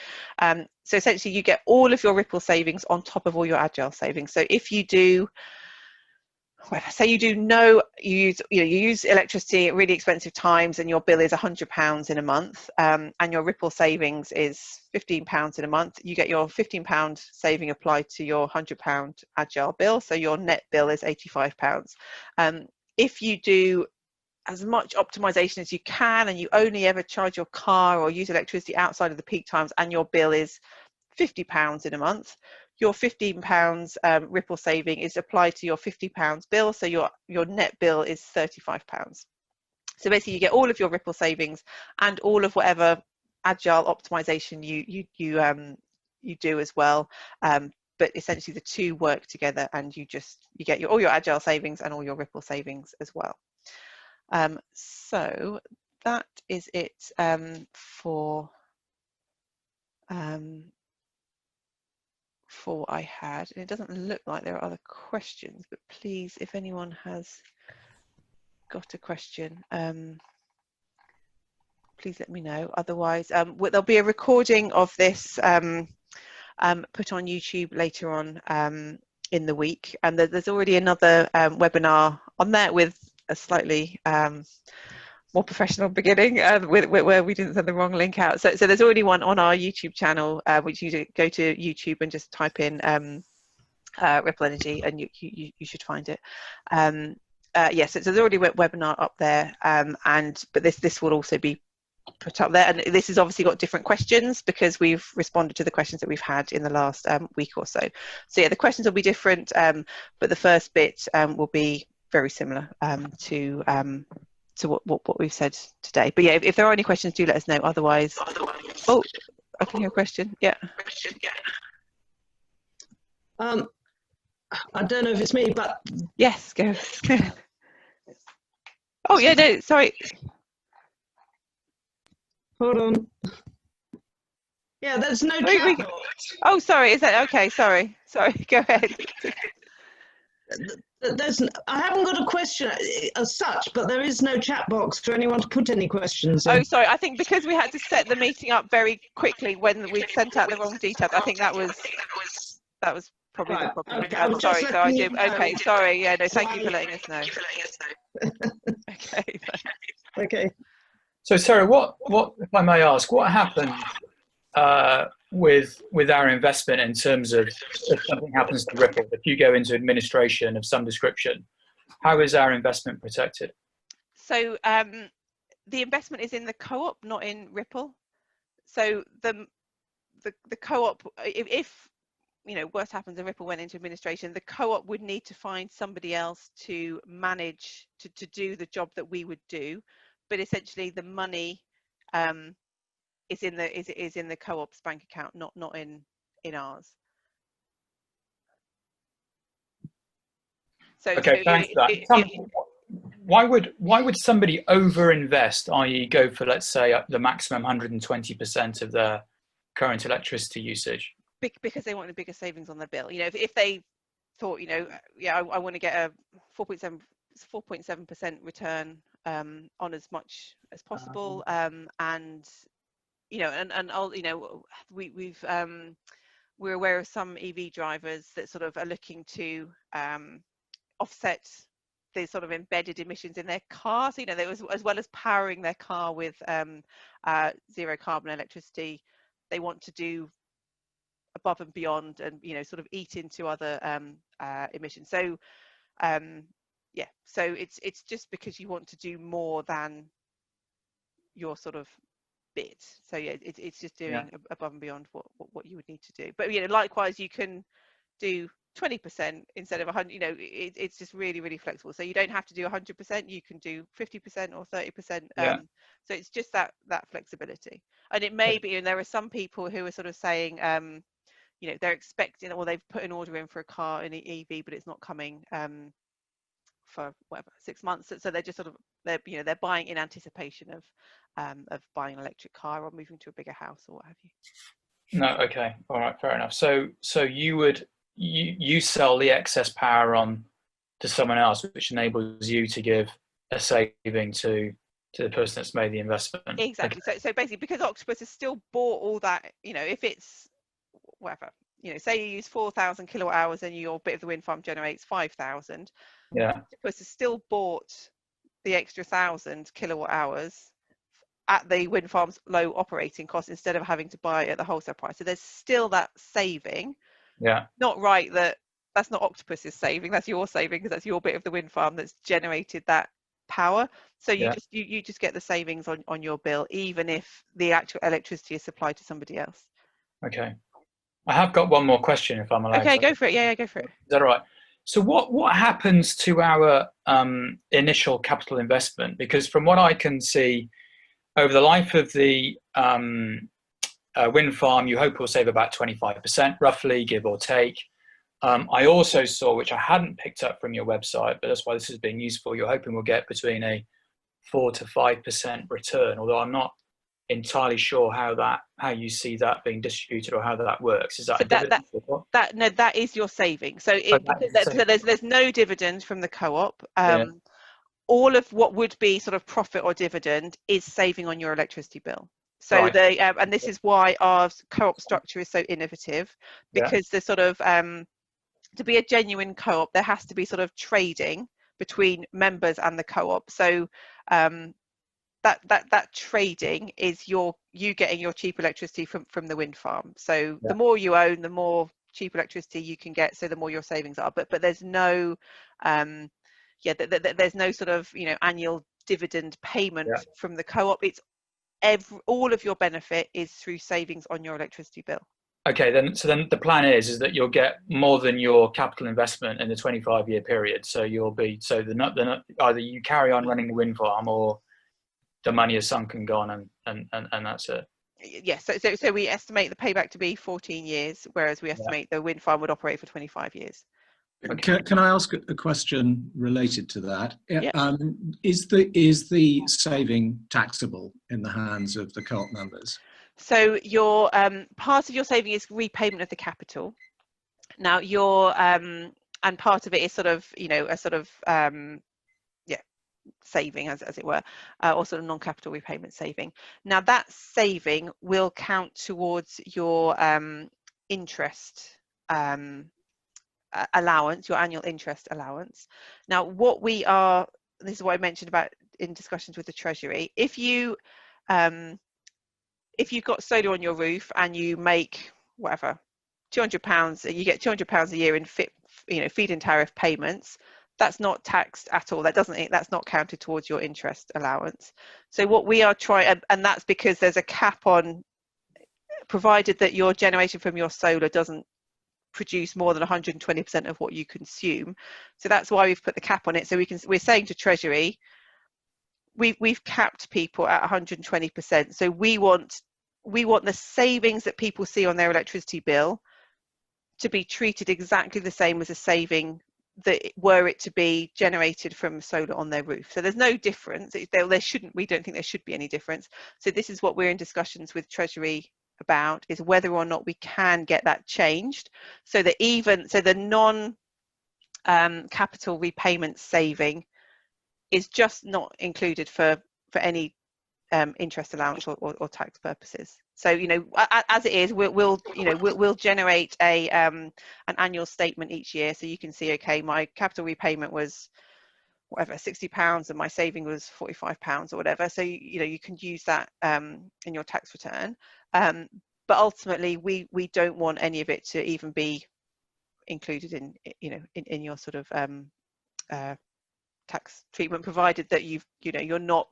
So essentially, you get all of your Ripple savings on top of all your Agile savings. So if you do, say you use electricity at really expensive times and your bill is £100 in a month, and your Ripple savings is £15 in a month, you get your £15 saving applied to your £100 Agile bill, so your net bill is £85. If you do as much optimization as you can and you only ever charge your car or use electricity outside of the peak times and your bill is £50 in a month, your £15 Ripple saving is applied to your £50 bill, so your net bill is £35. So basically you get all of your Ripple savings and all of whatever Agile optimization you do as well, but essentially the two work together and you get all your Agile savings and all your Ripple savings as well. So that is it for what I had. And it doesn't look like there are other questions, but please, if anyone has got a question, please let me know. Otherwise, there'll be a recording of this put on YouTube later on in the week, and there's already another webinar on there with a slightly more professional beginning where we didn't send the wrong link out. So there's already one on our YouTube channel, which you go to YouTube and just type in Ripple Energy and you should find it. Yes, so there's already a webinar up there, but this will also be put up there, and this has obviously got different questions because we've responded to the questions that we've had in the last week or so. So yeah, the questions will be different, but the first bit will be very similar to what we've said today. But yeah, if there are any questions, do let us know. Otherwise, oh, I can hear a question. Yeah. I don't know if it's me, but Yes, go. Oh yeah, no, sorry. hold on. Yeah, there's no chat box. Oh, sorry. Is that okay? Sorry. Go ahead. I haven't got a question as such, but there is no chat box for anyone to put any questions in. Oh, sorry. I think because we had to set the meeting up very quickly when we sent out the wrong details. I think that was probably the problem. Okay, I'm sorry. So I do. Okay, sorry. Yeah, no. Thank you for letting us know. Okay. Okay. So, Sarah, what, if I may ask, what happened with our investment in terms of if something happens to Ripple, if you go into administration of some description, how is our investment protected? So the investment is in the co-op, not in Ripple. So the co-op, if you know worst happens and Ripple went into administration, the co-op would need to find somebody else to manage to do the job that we would do, but essentially the money is in the co-op's bank account, not in ours. So okay, thanks for that. Why would somebody overinvest, i.e. go for, let's say, the maximum 120% of their current electricity usage? Because they want a bigger savings on their bill. You know, if they thought, you know, yeah, I want to get a 4.7% return on as much as possible, and you know, and I'll, you know, we're aware of some EV drivers that sort of are looking to offset the sort of embedded emissions in their car. So, you know, they was, as well as powering their car with zero carbon electricity, they want to do above and beyond and, you know, sort of eat into other emissions. So yeah, so it's just because you want to do more than your sort of bit. So yeah, it's just doing above and beyond what you would need to do. But, you know, likewise, you can do 20% instead of 100. You know, it's just really flexible. So you don't have to do 100%. You can do 50% or 30%. So it's just that flexibility. And it may be, and there are some people who are sort of saying, you know, they're expecting, or they've put an order in for a car in the EV, but it's not coming for whatever 6 months. So they're just sort of, you know, they're buying in anticipation of buying an electric car or moving to a bigger house or what have you. No, okay, all right, fair enough. So you sell the excess power on to someone else, which enables you to give a saving to the person that's made the investment. Exactly. Okay. So basically, because Octopus has still bought all that, you know, if it's whatever, you know, say you use 4,000 kilowatt hours and your bit of the wind farm generates 5,000. Yeah. Octopus has still bought the extra 1,000 kilowatt hours at the wind farm's low operating cost instead of having to buy it at the wholesale price. So there's still that saving. Yeah. Not right that's not Octopus's saving, that's your saving, because that's your bit of the wind farm that's generated that power. So you just get the savings on your bill, even if the actual electricity is supplied to somebody else. Okay. I have got one more question, if I'm allowed. Okay, go for it. Yeah, go for it. Is that all right? So what happens to our initial capital investment? Because from what I can see, over the life of the wind farm, you hope will save about 25%, roughly, give or take. I also saw, which I hadn't picked up from your website, but that's why this has been useful, you're hoping we'll get between a 4 to 5% return, although I'm not entirely sure how you see that being distributed or how that works. Is that no, that is your saving. So there's no dividend from the co-op. All of what would be sort of profit or dividend is saving on your electricity bill. So right. And this is why our co-op structure is so innovative, because the sort of to be a genuine co-op, there has to be sort of trading between members and the co-op. So that trading is you getting your cheap electricity from the wind farm. So the more you own, the more cheap electricity you can get, so the more your savings are. But there's no there's no sort of, you know, annual dividend payment from the co-op. It's all of your benefit is through savings on your electricity bill. Okay, then the plan is that you'll get more than your capital investment in the 25-year period. So you'll be either you carry on running the wind farm or the money is sunk and gone, and that's it. Yes, so we estimate the payback to be 14 years, whereas we estimate the wind farm would operate for 25 years. Can I ask a question related to that? Yep. Is the saving taxable in the hands of the co-op members? So your part of your saving is repayment of the capital. Now your and part of it is sort of, you know, a sort of saving, as it were, or sort of non-capital repayment saving. Now that saving will count towards your interest allowance, your annual interest allowance. Now what we are, this is what I mentioned about in discussions with the Treasury, if you've got solar on your roof and you make whatever £200, you get £200 a year in feed-in tariff payments, that's not taxed at all. That's not counted towards your interest allowance. So what we are trying, and that's because there's a cap on, provided that your generation from your solar doesn't produce more than 120% of what you consume. So that's why we've put the cap on it. So we're saying to Treasury, we've capped people at 120%. So we want the savings that people see on their electricity bill to be treated exactly the same as a saving that were it to be generated from solar on their roof. So there's no difference. We don't think there should be any difference. So this is what we're in discussions with Treasury about, is whether or not we can get that changed so that the non-capital repayment saving is just not included for any interest allowance or tax purposes. So, you know, as it is, we'll generate an annual statement each year, so you can see, okay, my capital repayment was whatever, £60 and my saving was £45 or whatever. So you know, you can use that in your tax return. But ultimately, we don't want any of it to even be included in your sort of tax treatment, provided that you're not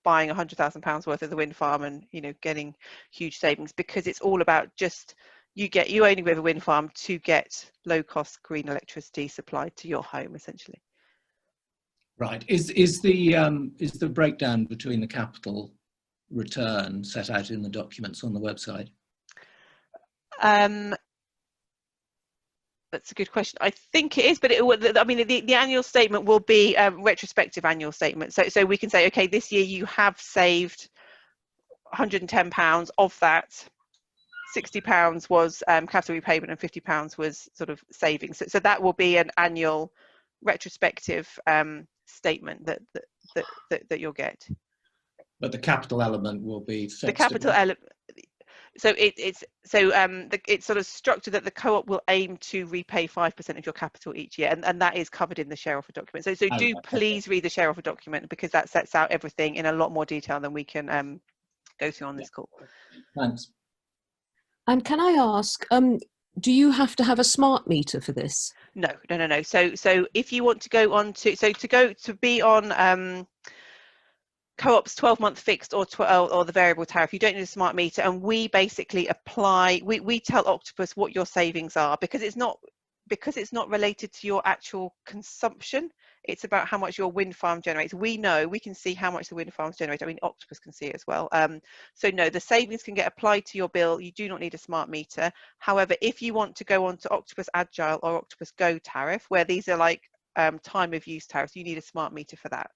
buying £100,000 worth of the wind farm and getting huge savings, because it's all about just you only with a wind farm to get low cost green electricity supplied to your home, essentially. Right. Is the breakdown between the capital return set out in the documents on the website? That's a good question. I think it is, but the annual statement will be a retrospective annual statement. So we can say, okay, this year you have saved £110. Of that, £60 was capital repayment and £50 was sort of savings. So that will be an annual retrospective statement that you'll get. But the capital element will be fixed. The capital element. So it's sort of structured that the co-op will aim to repay 5% of your capital each year, and that is covered in the share offer document. So please read the share offer document, because that sets out everything in a lot more detail than we can go through on this call. Thanks. And can I ask, do you have to have a smart meter for this? No. So if you want to go on to be on co-op's 12-month fixed or the variable tariff, you don't need a smart meter, and we basically apply, we tell Octopus what your savings are, because it's not related to your actual consumption. It's about how much your wind farm generates. We can see how much the wind farms generate. I mean, Octopus can see it as well. So no, the savings can get applied to your bill. You do not need a smart meter. However, if you want to go on to Octopus Agile or Octopus Go tariff, where these are like time of use tariffs, you need a smart meter for that.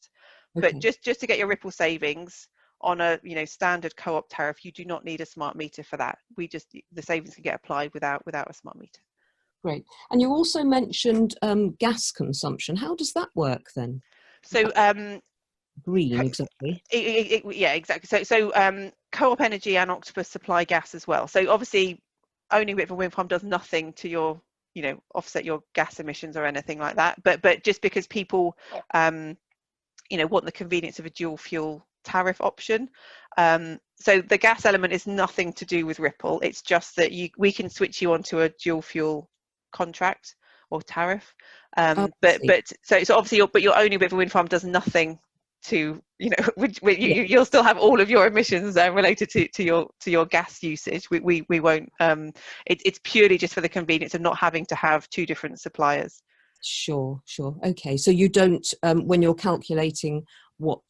Okay. But just to get your Ripple savings on a standard co-op tariff, you do not need a smart meter for that. The savings can get applied without a smart meter. Great. And you also mentioned gas consumption. How does that work then? So green, exactly. Yeah, exactly. So Co-op Energy and Octopus supply gas as well. So obviously, owning a bit of a wind farm does nothing to your offset your gas emissions or anything like that. But just because people want the convenience of a dual fuel tariff option. So the gas element is nothing to do with Ripple. It's just that we can switch you onto a dual fuel contract or tariff. But obviously your owning with a wind farm does nothing to you'll still have all of your emissions related to your gas usage. We won't. It's purely just for the convenience of not having to have two different suppliers. Sure. Okay. So you don't, when you're calculating what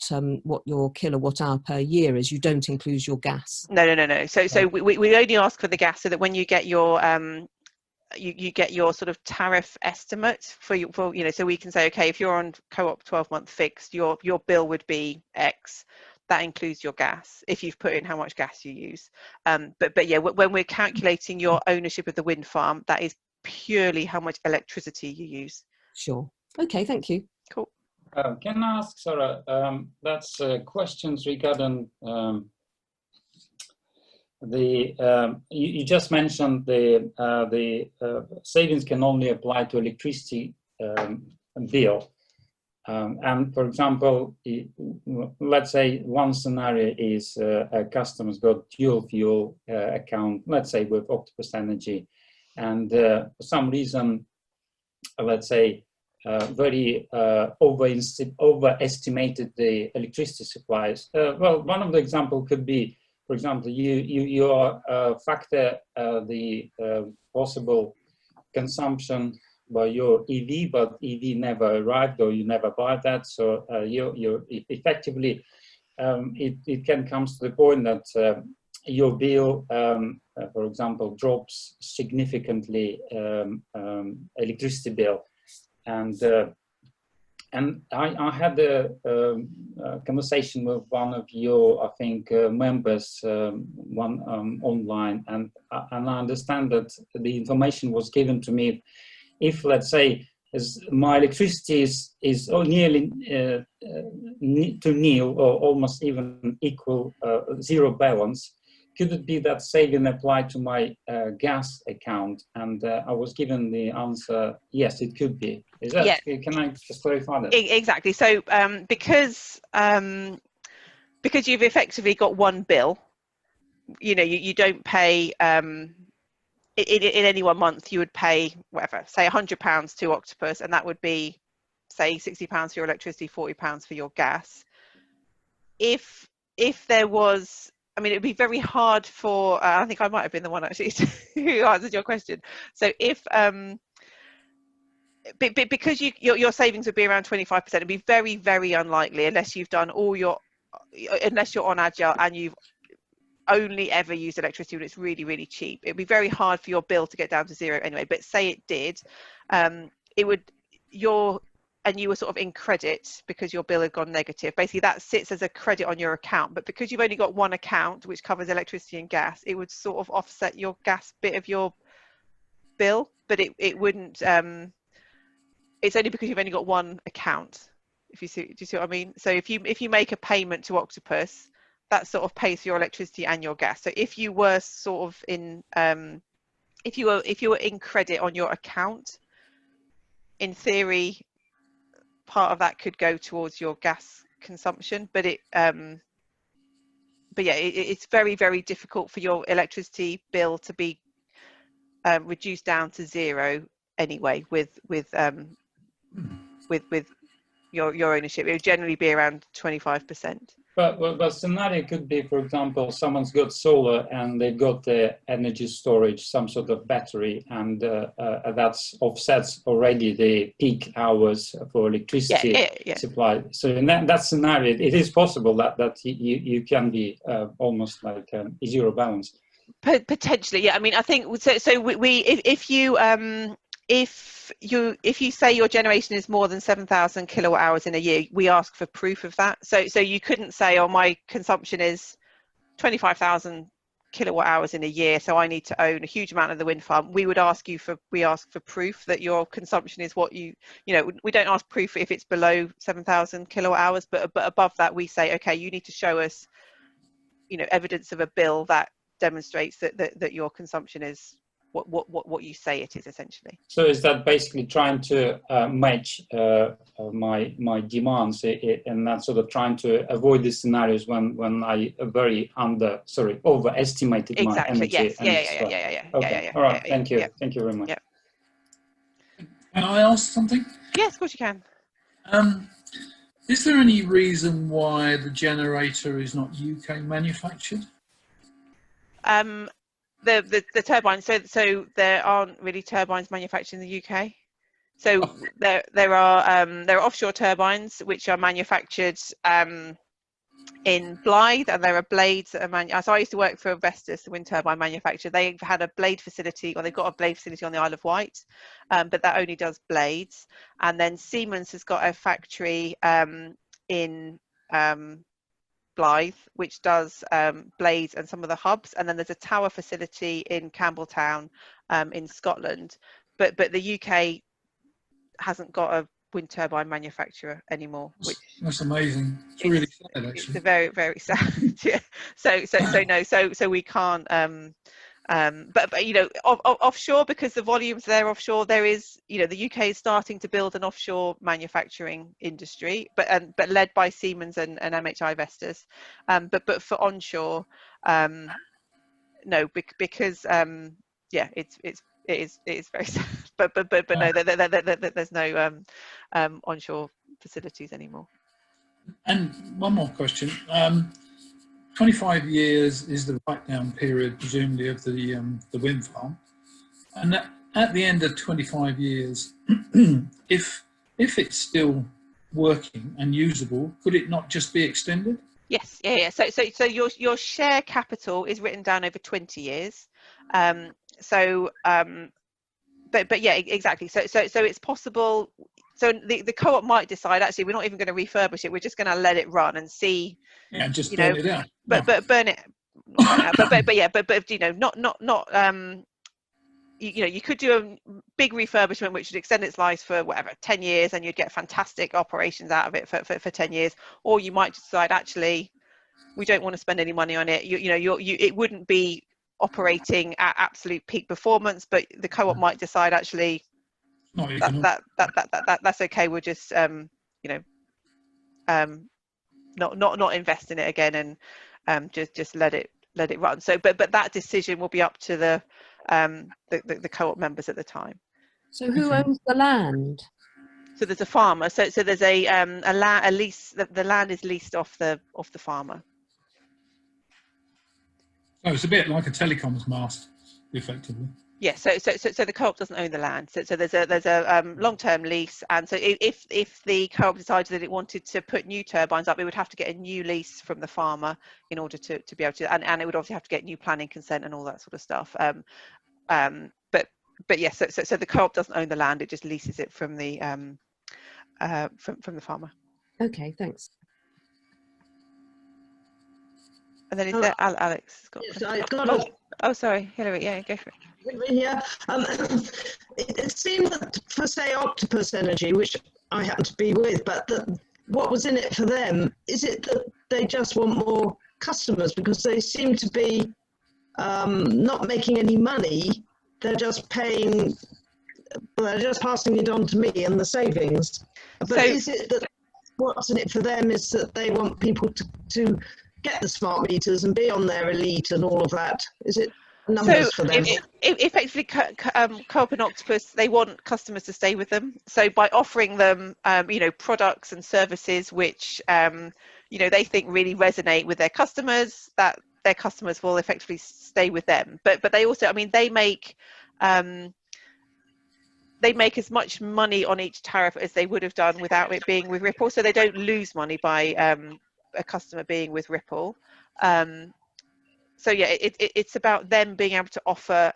your kilowatt hour per year is. You don't include your gas. No. So we only ask for the gas so that when you get your you get your sort of tariff estimate for you know, so we can say, okay, if you're on Co-op 12-month fixed, your bill would be X. That includes your gas if you've put in how much gas you use. But yeah, when we're calculating your ownership of the wind farm, that is purely how much electricity you use. Sure. Okay, thank you. Cool. Can I ask, Sarah, that's questions regarding you just mentioned the savings can only apply to electricity bill. And for example, let's say one scenario is a customer's got dual fuel account, let's say with Octopus Energy, and for some reason, let's say, very overestimated the electricity supplies. Well, one of the example could be, for example, you factor the possible consumption by your EV, but EV never arrived or you never buy that. So you effectively, it can come to the point that your bill, for example, drops significantly, electricity bill. And I had a conversation with one of your, I think, members, online, and I understand that the information was given to me. If, let's say, as my electricity is nearly to nil or almost even equal zero balance, could it be that saving applied to my gas account? And I was given the answer, yes, it could be. Is that, Yeah. Can I just clarify that? Exactly. So because you've effectively got one bill, you know, you don't pay in any one month. You would pay whatever, say £100 to Octopus, and that would be, say, £60 for your electricity, £40 for your gas. If there was, I mean, it would be very hard for, I think I might have been the one actually who answered your question. So if, because your savings would be around 25%, it'd be very, very unlikely, unless you've done unless you're on Agile and you've only ever used electricity when it's really, really cheap. It'd be very hard for your bill to get down to zero anyway, but say it did, it would, and you were sort of in credit because your bill had gone negative. Basically, that sits as a credit on your account, but because you've only got one account which covers electricity and gas, it would sort of offset your gas bit of your bill, but it wouldn't. It's only because you've only got one account. Do you see what I mean? So if you make a payment to Octopus, that sort of pays for your electricity and your gas. So if you were sort of in, if you were in credit on your account, in theory, part of that could go towards your gas consumption, but it's very, very difficult for your electricity bill to be reduced down to zero anyway with your ownership. It would generally be around 25%. But scenario could be, for example, someone's got solar and they've got the energy storage, some sort of battery, and that's offsets already the peak hours for electricity supply. So in that scenario, it is possible that you can be almost like a zero balance. Potentially, yeah. I mean, I think so. If you say your generation is more than 7,000 kilowatt hours in a year, we ask for proof of that. So you couldn't say, oh, my consumption is 25,000 kilowatt hours in a year, so I need to own a huge amount of the wind farm. We ask for proof that your consumption is what you know. We don't ask proof if it's below 7,000 kilowatt hours, but above that, we say, okay, you need to show us, you know, evidence of a bill that demonstrates that your consumption is what you say it is, essentially. So is that basically trying to match my demands, and that's sort of trying to avoid the scenarios when I overestimated my energy? Yes. Yeah. Okay. All right. Thank you. Thank you very much. Yeah. Can I ask something? Yes, of course you can. Is there any reason why the generator is not UK manufactured? The turbines, so there aren't really turbines manufactured in the UK. So there are offshore turbines which are manufactured in Blyth, and there are blades that are so I used to work for Vestas, the wind turbine manufacturer. They've had a blade facility, or they've got a blade facility on the Isle of Wight, but that only does blades. And then Siemens has got a factory in Blyth, which does blades and some of the hubs. And then there's a tower facility in Campbelltown in Scotland. But the UK hasn't got a wind turbine manufacturer anymore, which That's amazing. It's really sad, actually. it's a very, very sad. Yeah. So we can't but you know, offshore, because the volumes there offshore, there is, you know, the UK is starting to build an offshore manufacturing industry, but led by Siemens and MHI Vestas, but for onshore, no, because yeah, it is very sad, but no, there's no onshore facilities anymore. And one more question. 25 years is the write-down period, presumably, of the wind farm. And at the end of 25 years, if it's still working and usable, could it not just be extended? Yes, yeah. So your share capital is written down over 20 years. But yeah, exactly. So it's possible. So the co-op might decide, actually, we're not even going to refurbish it. We're just going to let it run and see. Yeah, just burn it out. But burn it. But yeah, but you know, not you know, you could do a big refurbishment which would extend its life for whatever 10 years, and you'd get fantastic operations out of it for 10 years. Or you might decide, actually, we don't want to spend any money on it. It wouldn't be operating at absolute peak performance, but the co-op might decide, actually, that's okay. We'll just not invest in it again, and just let it run. So but that decision will be up to the co-op members at the time. So who owns the land? So there's a farmer. So there's a lease. The land is leased off the farmer. So it's a bit like a telecoms mast, effectively. Yes, so the co-op doesn't own the land. So there's a long-term lease, and so if the co-op decided that it wanted to put new turbines up, it would have to get a new lease from the farmer in order to be able to, and it would obviously have to get new planning consent and all that sort of stuff. But yes, so the co-op doesn't own the land; it just leases it from the farmer. Okay, thanks. And then is there Alex? Yes, I've got Oh, sorry, Hilary. Yeah, go for it. Yeah, it seemed that for, say, Octopus Energy, which I happen to be with, but what was in it for them? Is it that they just want more customers, because they seem to be not making any money? They're just paying. They're just passing it on to me and the savings. But is it that what's in it for them is that they want people to get the smart meters and be on their elite and all of that? Is it numbers for them? Effectively, Co-op and Octopus, they want customers to stay with them. So by offering them, products and services which, they think really resonate with their customers, that their customers will effectively stay with them. But they also, they make as much money on each tariff as they would have done without it being with Ripple. So they don't lose money by a customer being with Ripple. So yeah, it's about them being able to offer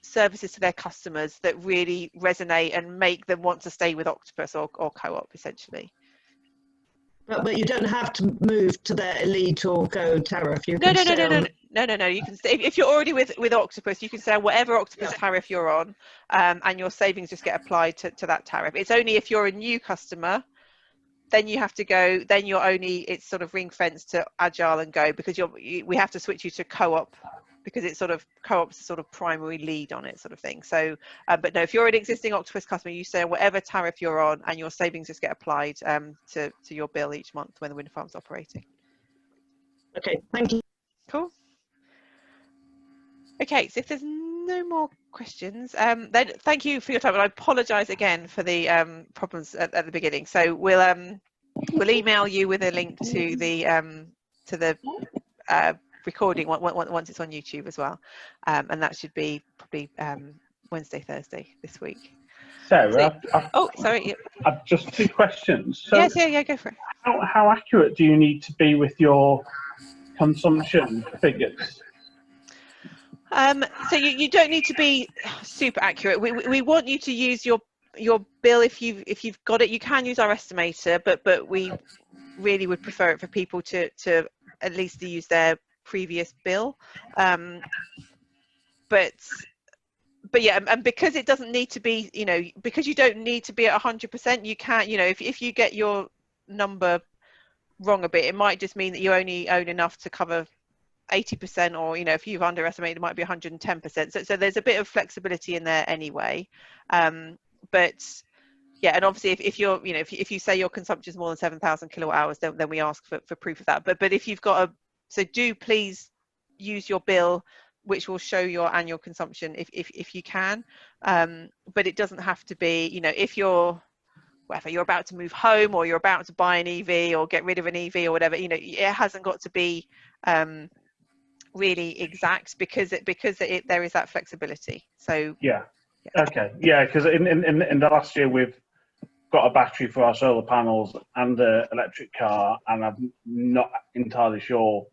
services to their customers that really resonate and make them want to stay with Octopus or Co-op, essentially. But you don't have to move to their elite or Go tariff. You No. can You can stay, if you're already with Octopus, you can stay on whatever Octopus tariff you're on, and your savings just get applied to that tariff. It's only if you're a new customer, then you have to go. Then you're only, it's sort of ring fenced to Agile and Go, because we have to switch you to Co-op, because it's sort of Co-op's sort of primary lead on it, sort of thing. So, but no, if you're an existing Octopus customer, you stay on whatever tariff you're on, and your savings just get applied to your bill each month when the wind farm's operating. Okay, thank you. Cool. Okay, so if there's no more questions, then thank you for your time, and I apologise again for the problems at the beginning. So we'll email you with a link to the recording once it's on YouTube as well, and that should be probably Wednesday, Thursday this week. Sarah, Oh, sorry. I've just 2 questions. So Yes, yeah, go for it. how accurate do you need to be with your consumption figures? So you don't need to be super accurate. We want you to use your bill if you've got it. You can use our estimator, but we really would prefer it for people to at least use their previous bill. But yeah, and because it doesn't need to be, because you don't need to be at 100%, you can, if you get your number wrong a bit, it might just mean that you only own enough to cover 80%, or if you've underestimated, it might be 110%. So there's a bit of flexibility in there anyway. But yeah, and obviously if you're, if you say your consumption is more than 7,000 kilowatt hours, then we ask for proof of that. But if you've got so do please use your bill, which will show your annual consumption if you can. But it doesn't have to be, if you're about to move home, or you're about to buy an EV or get rid of an EV or whatever, it hasn't got to be really exact, because there is that flexibility. So yeah. Okay, yeah, because in the last year we've got a battery for our solar panels and an electric car, and I'm not entirely sure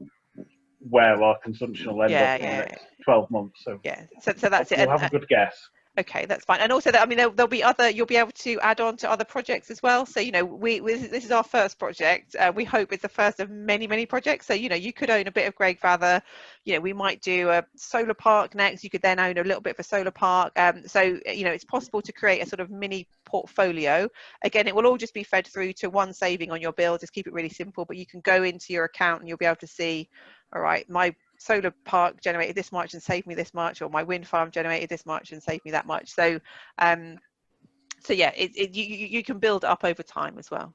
where our consumption will end up in the next 12 months. So yeah, so that's it. We'll have a good guess. Okay, that's fine. And also that, there'll be other, you'll be able to add on to other projects as well. So, this is our first project. We hope it's the first of many, many projects. So, you could own a bit of Greyfather. We might do a solar park next. You could then own a little bit of a solar park. So, it's possible to create a sort of mini portfolio. Again, it will all just be fed through to one saving on your bill. Just keep it really simple, but you can go into your account and you'll be able to see, all right, my solar park generated this much and saved me this much, or my wind farm generated this much and saved me that much. So so yeah, you can build up over time as well.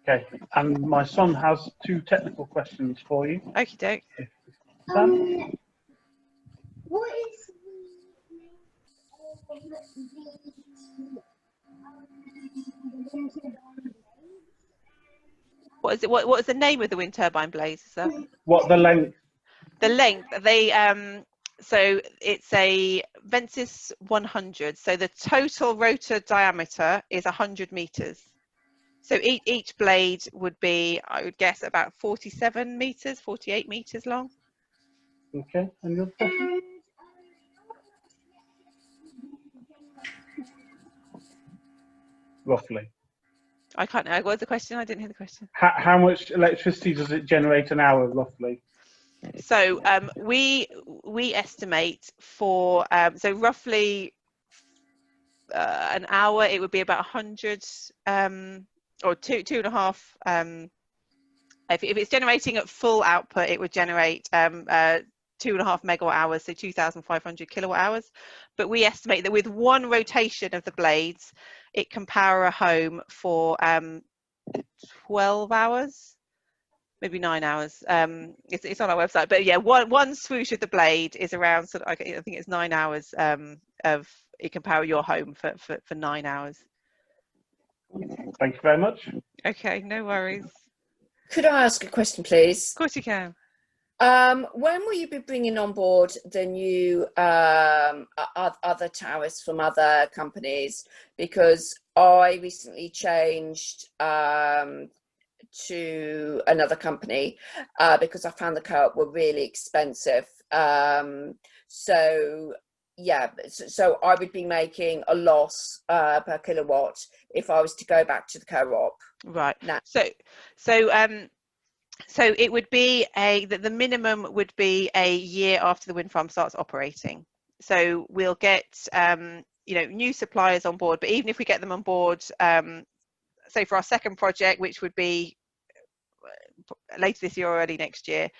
Okay, and my son has 2 technical questions for you. Okie doke. What is what is the name of the wind turbine blades? What the length? The length, so it's a Ventus 100. So the total rotor diameter is 100 meters. So each blade would be, I would guess, about 47 meters, 48 meters long. Okay, and your question? Roughly. I can't know. What was the question? I didn't hear the question. How much electricity does it generate an hour, roughly? So we estimate for so roughly an hour it would be about 100 or 2.5. If it's generating at full output, it would generate 2.5 megawatt hours, so 2,500 kilowatt hours. But we estimate that with one rotation of the blades, it can power a home for 12 hours. Maybe 9 hours. It's on our website, but yeah, one swoosh of the blade is around sort of, I think it's 9 hours of it can power your home for 9 hours. Thank you very much. Okay, no worries. Could I ask a question, please? Of course you can. When will you be bringing on board the new other towers from other companies? Because I recently changed to another company because I found the co-op were really expensive. So yeah, so I would be making a loss per kilowatt if I was to go back to the co-op. Right. Now. So it would be the minimum would be a year after the wind farm starts operating. So we'll get new suppliers on board, but even if we get them on board, say for our second project, which would be later this year or early next year,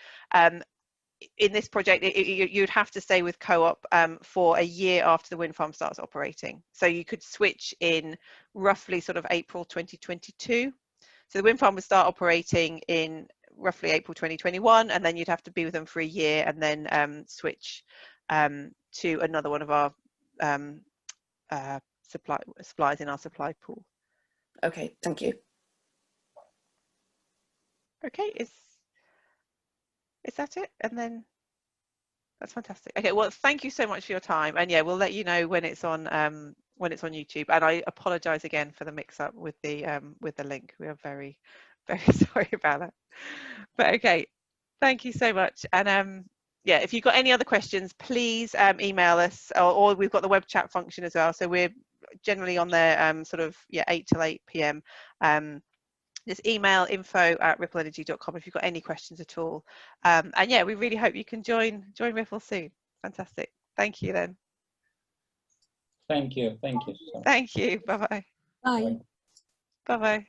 in this project you'd have to stay with co-op for a year after the wind farm starts operating. So you could switch in roughly sort of April 2022. So the wind farm would start operating in roughly April 2021, and then you'd have to be with them for a year and then switch to another one of our suppliers in our supply pool. Okay, thank you. Okay, is that it? And then that's fantastic. Okay, well, thank you so much for your time, and yeah, we'll let you know when it's on it's on YouTube. And I apologise again for the mix-up with the link. We are very, very sorry about that. But okay, thank you so much. And yeah, if you've got any other questions, please email us, or we've got the web chat function as well. So we're generally on there sort of 8 till 8 p.m. Just email info@rippleenergy.com if you've got any questions at all. And yeah, we really hope you can join Ripple soon. Fantastic. Thank you then. Thank you. Thank you. Bye-bye. Bye. Bye-bye.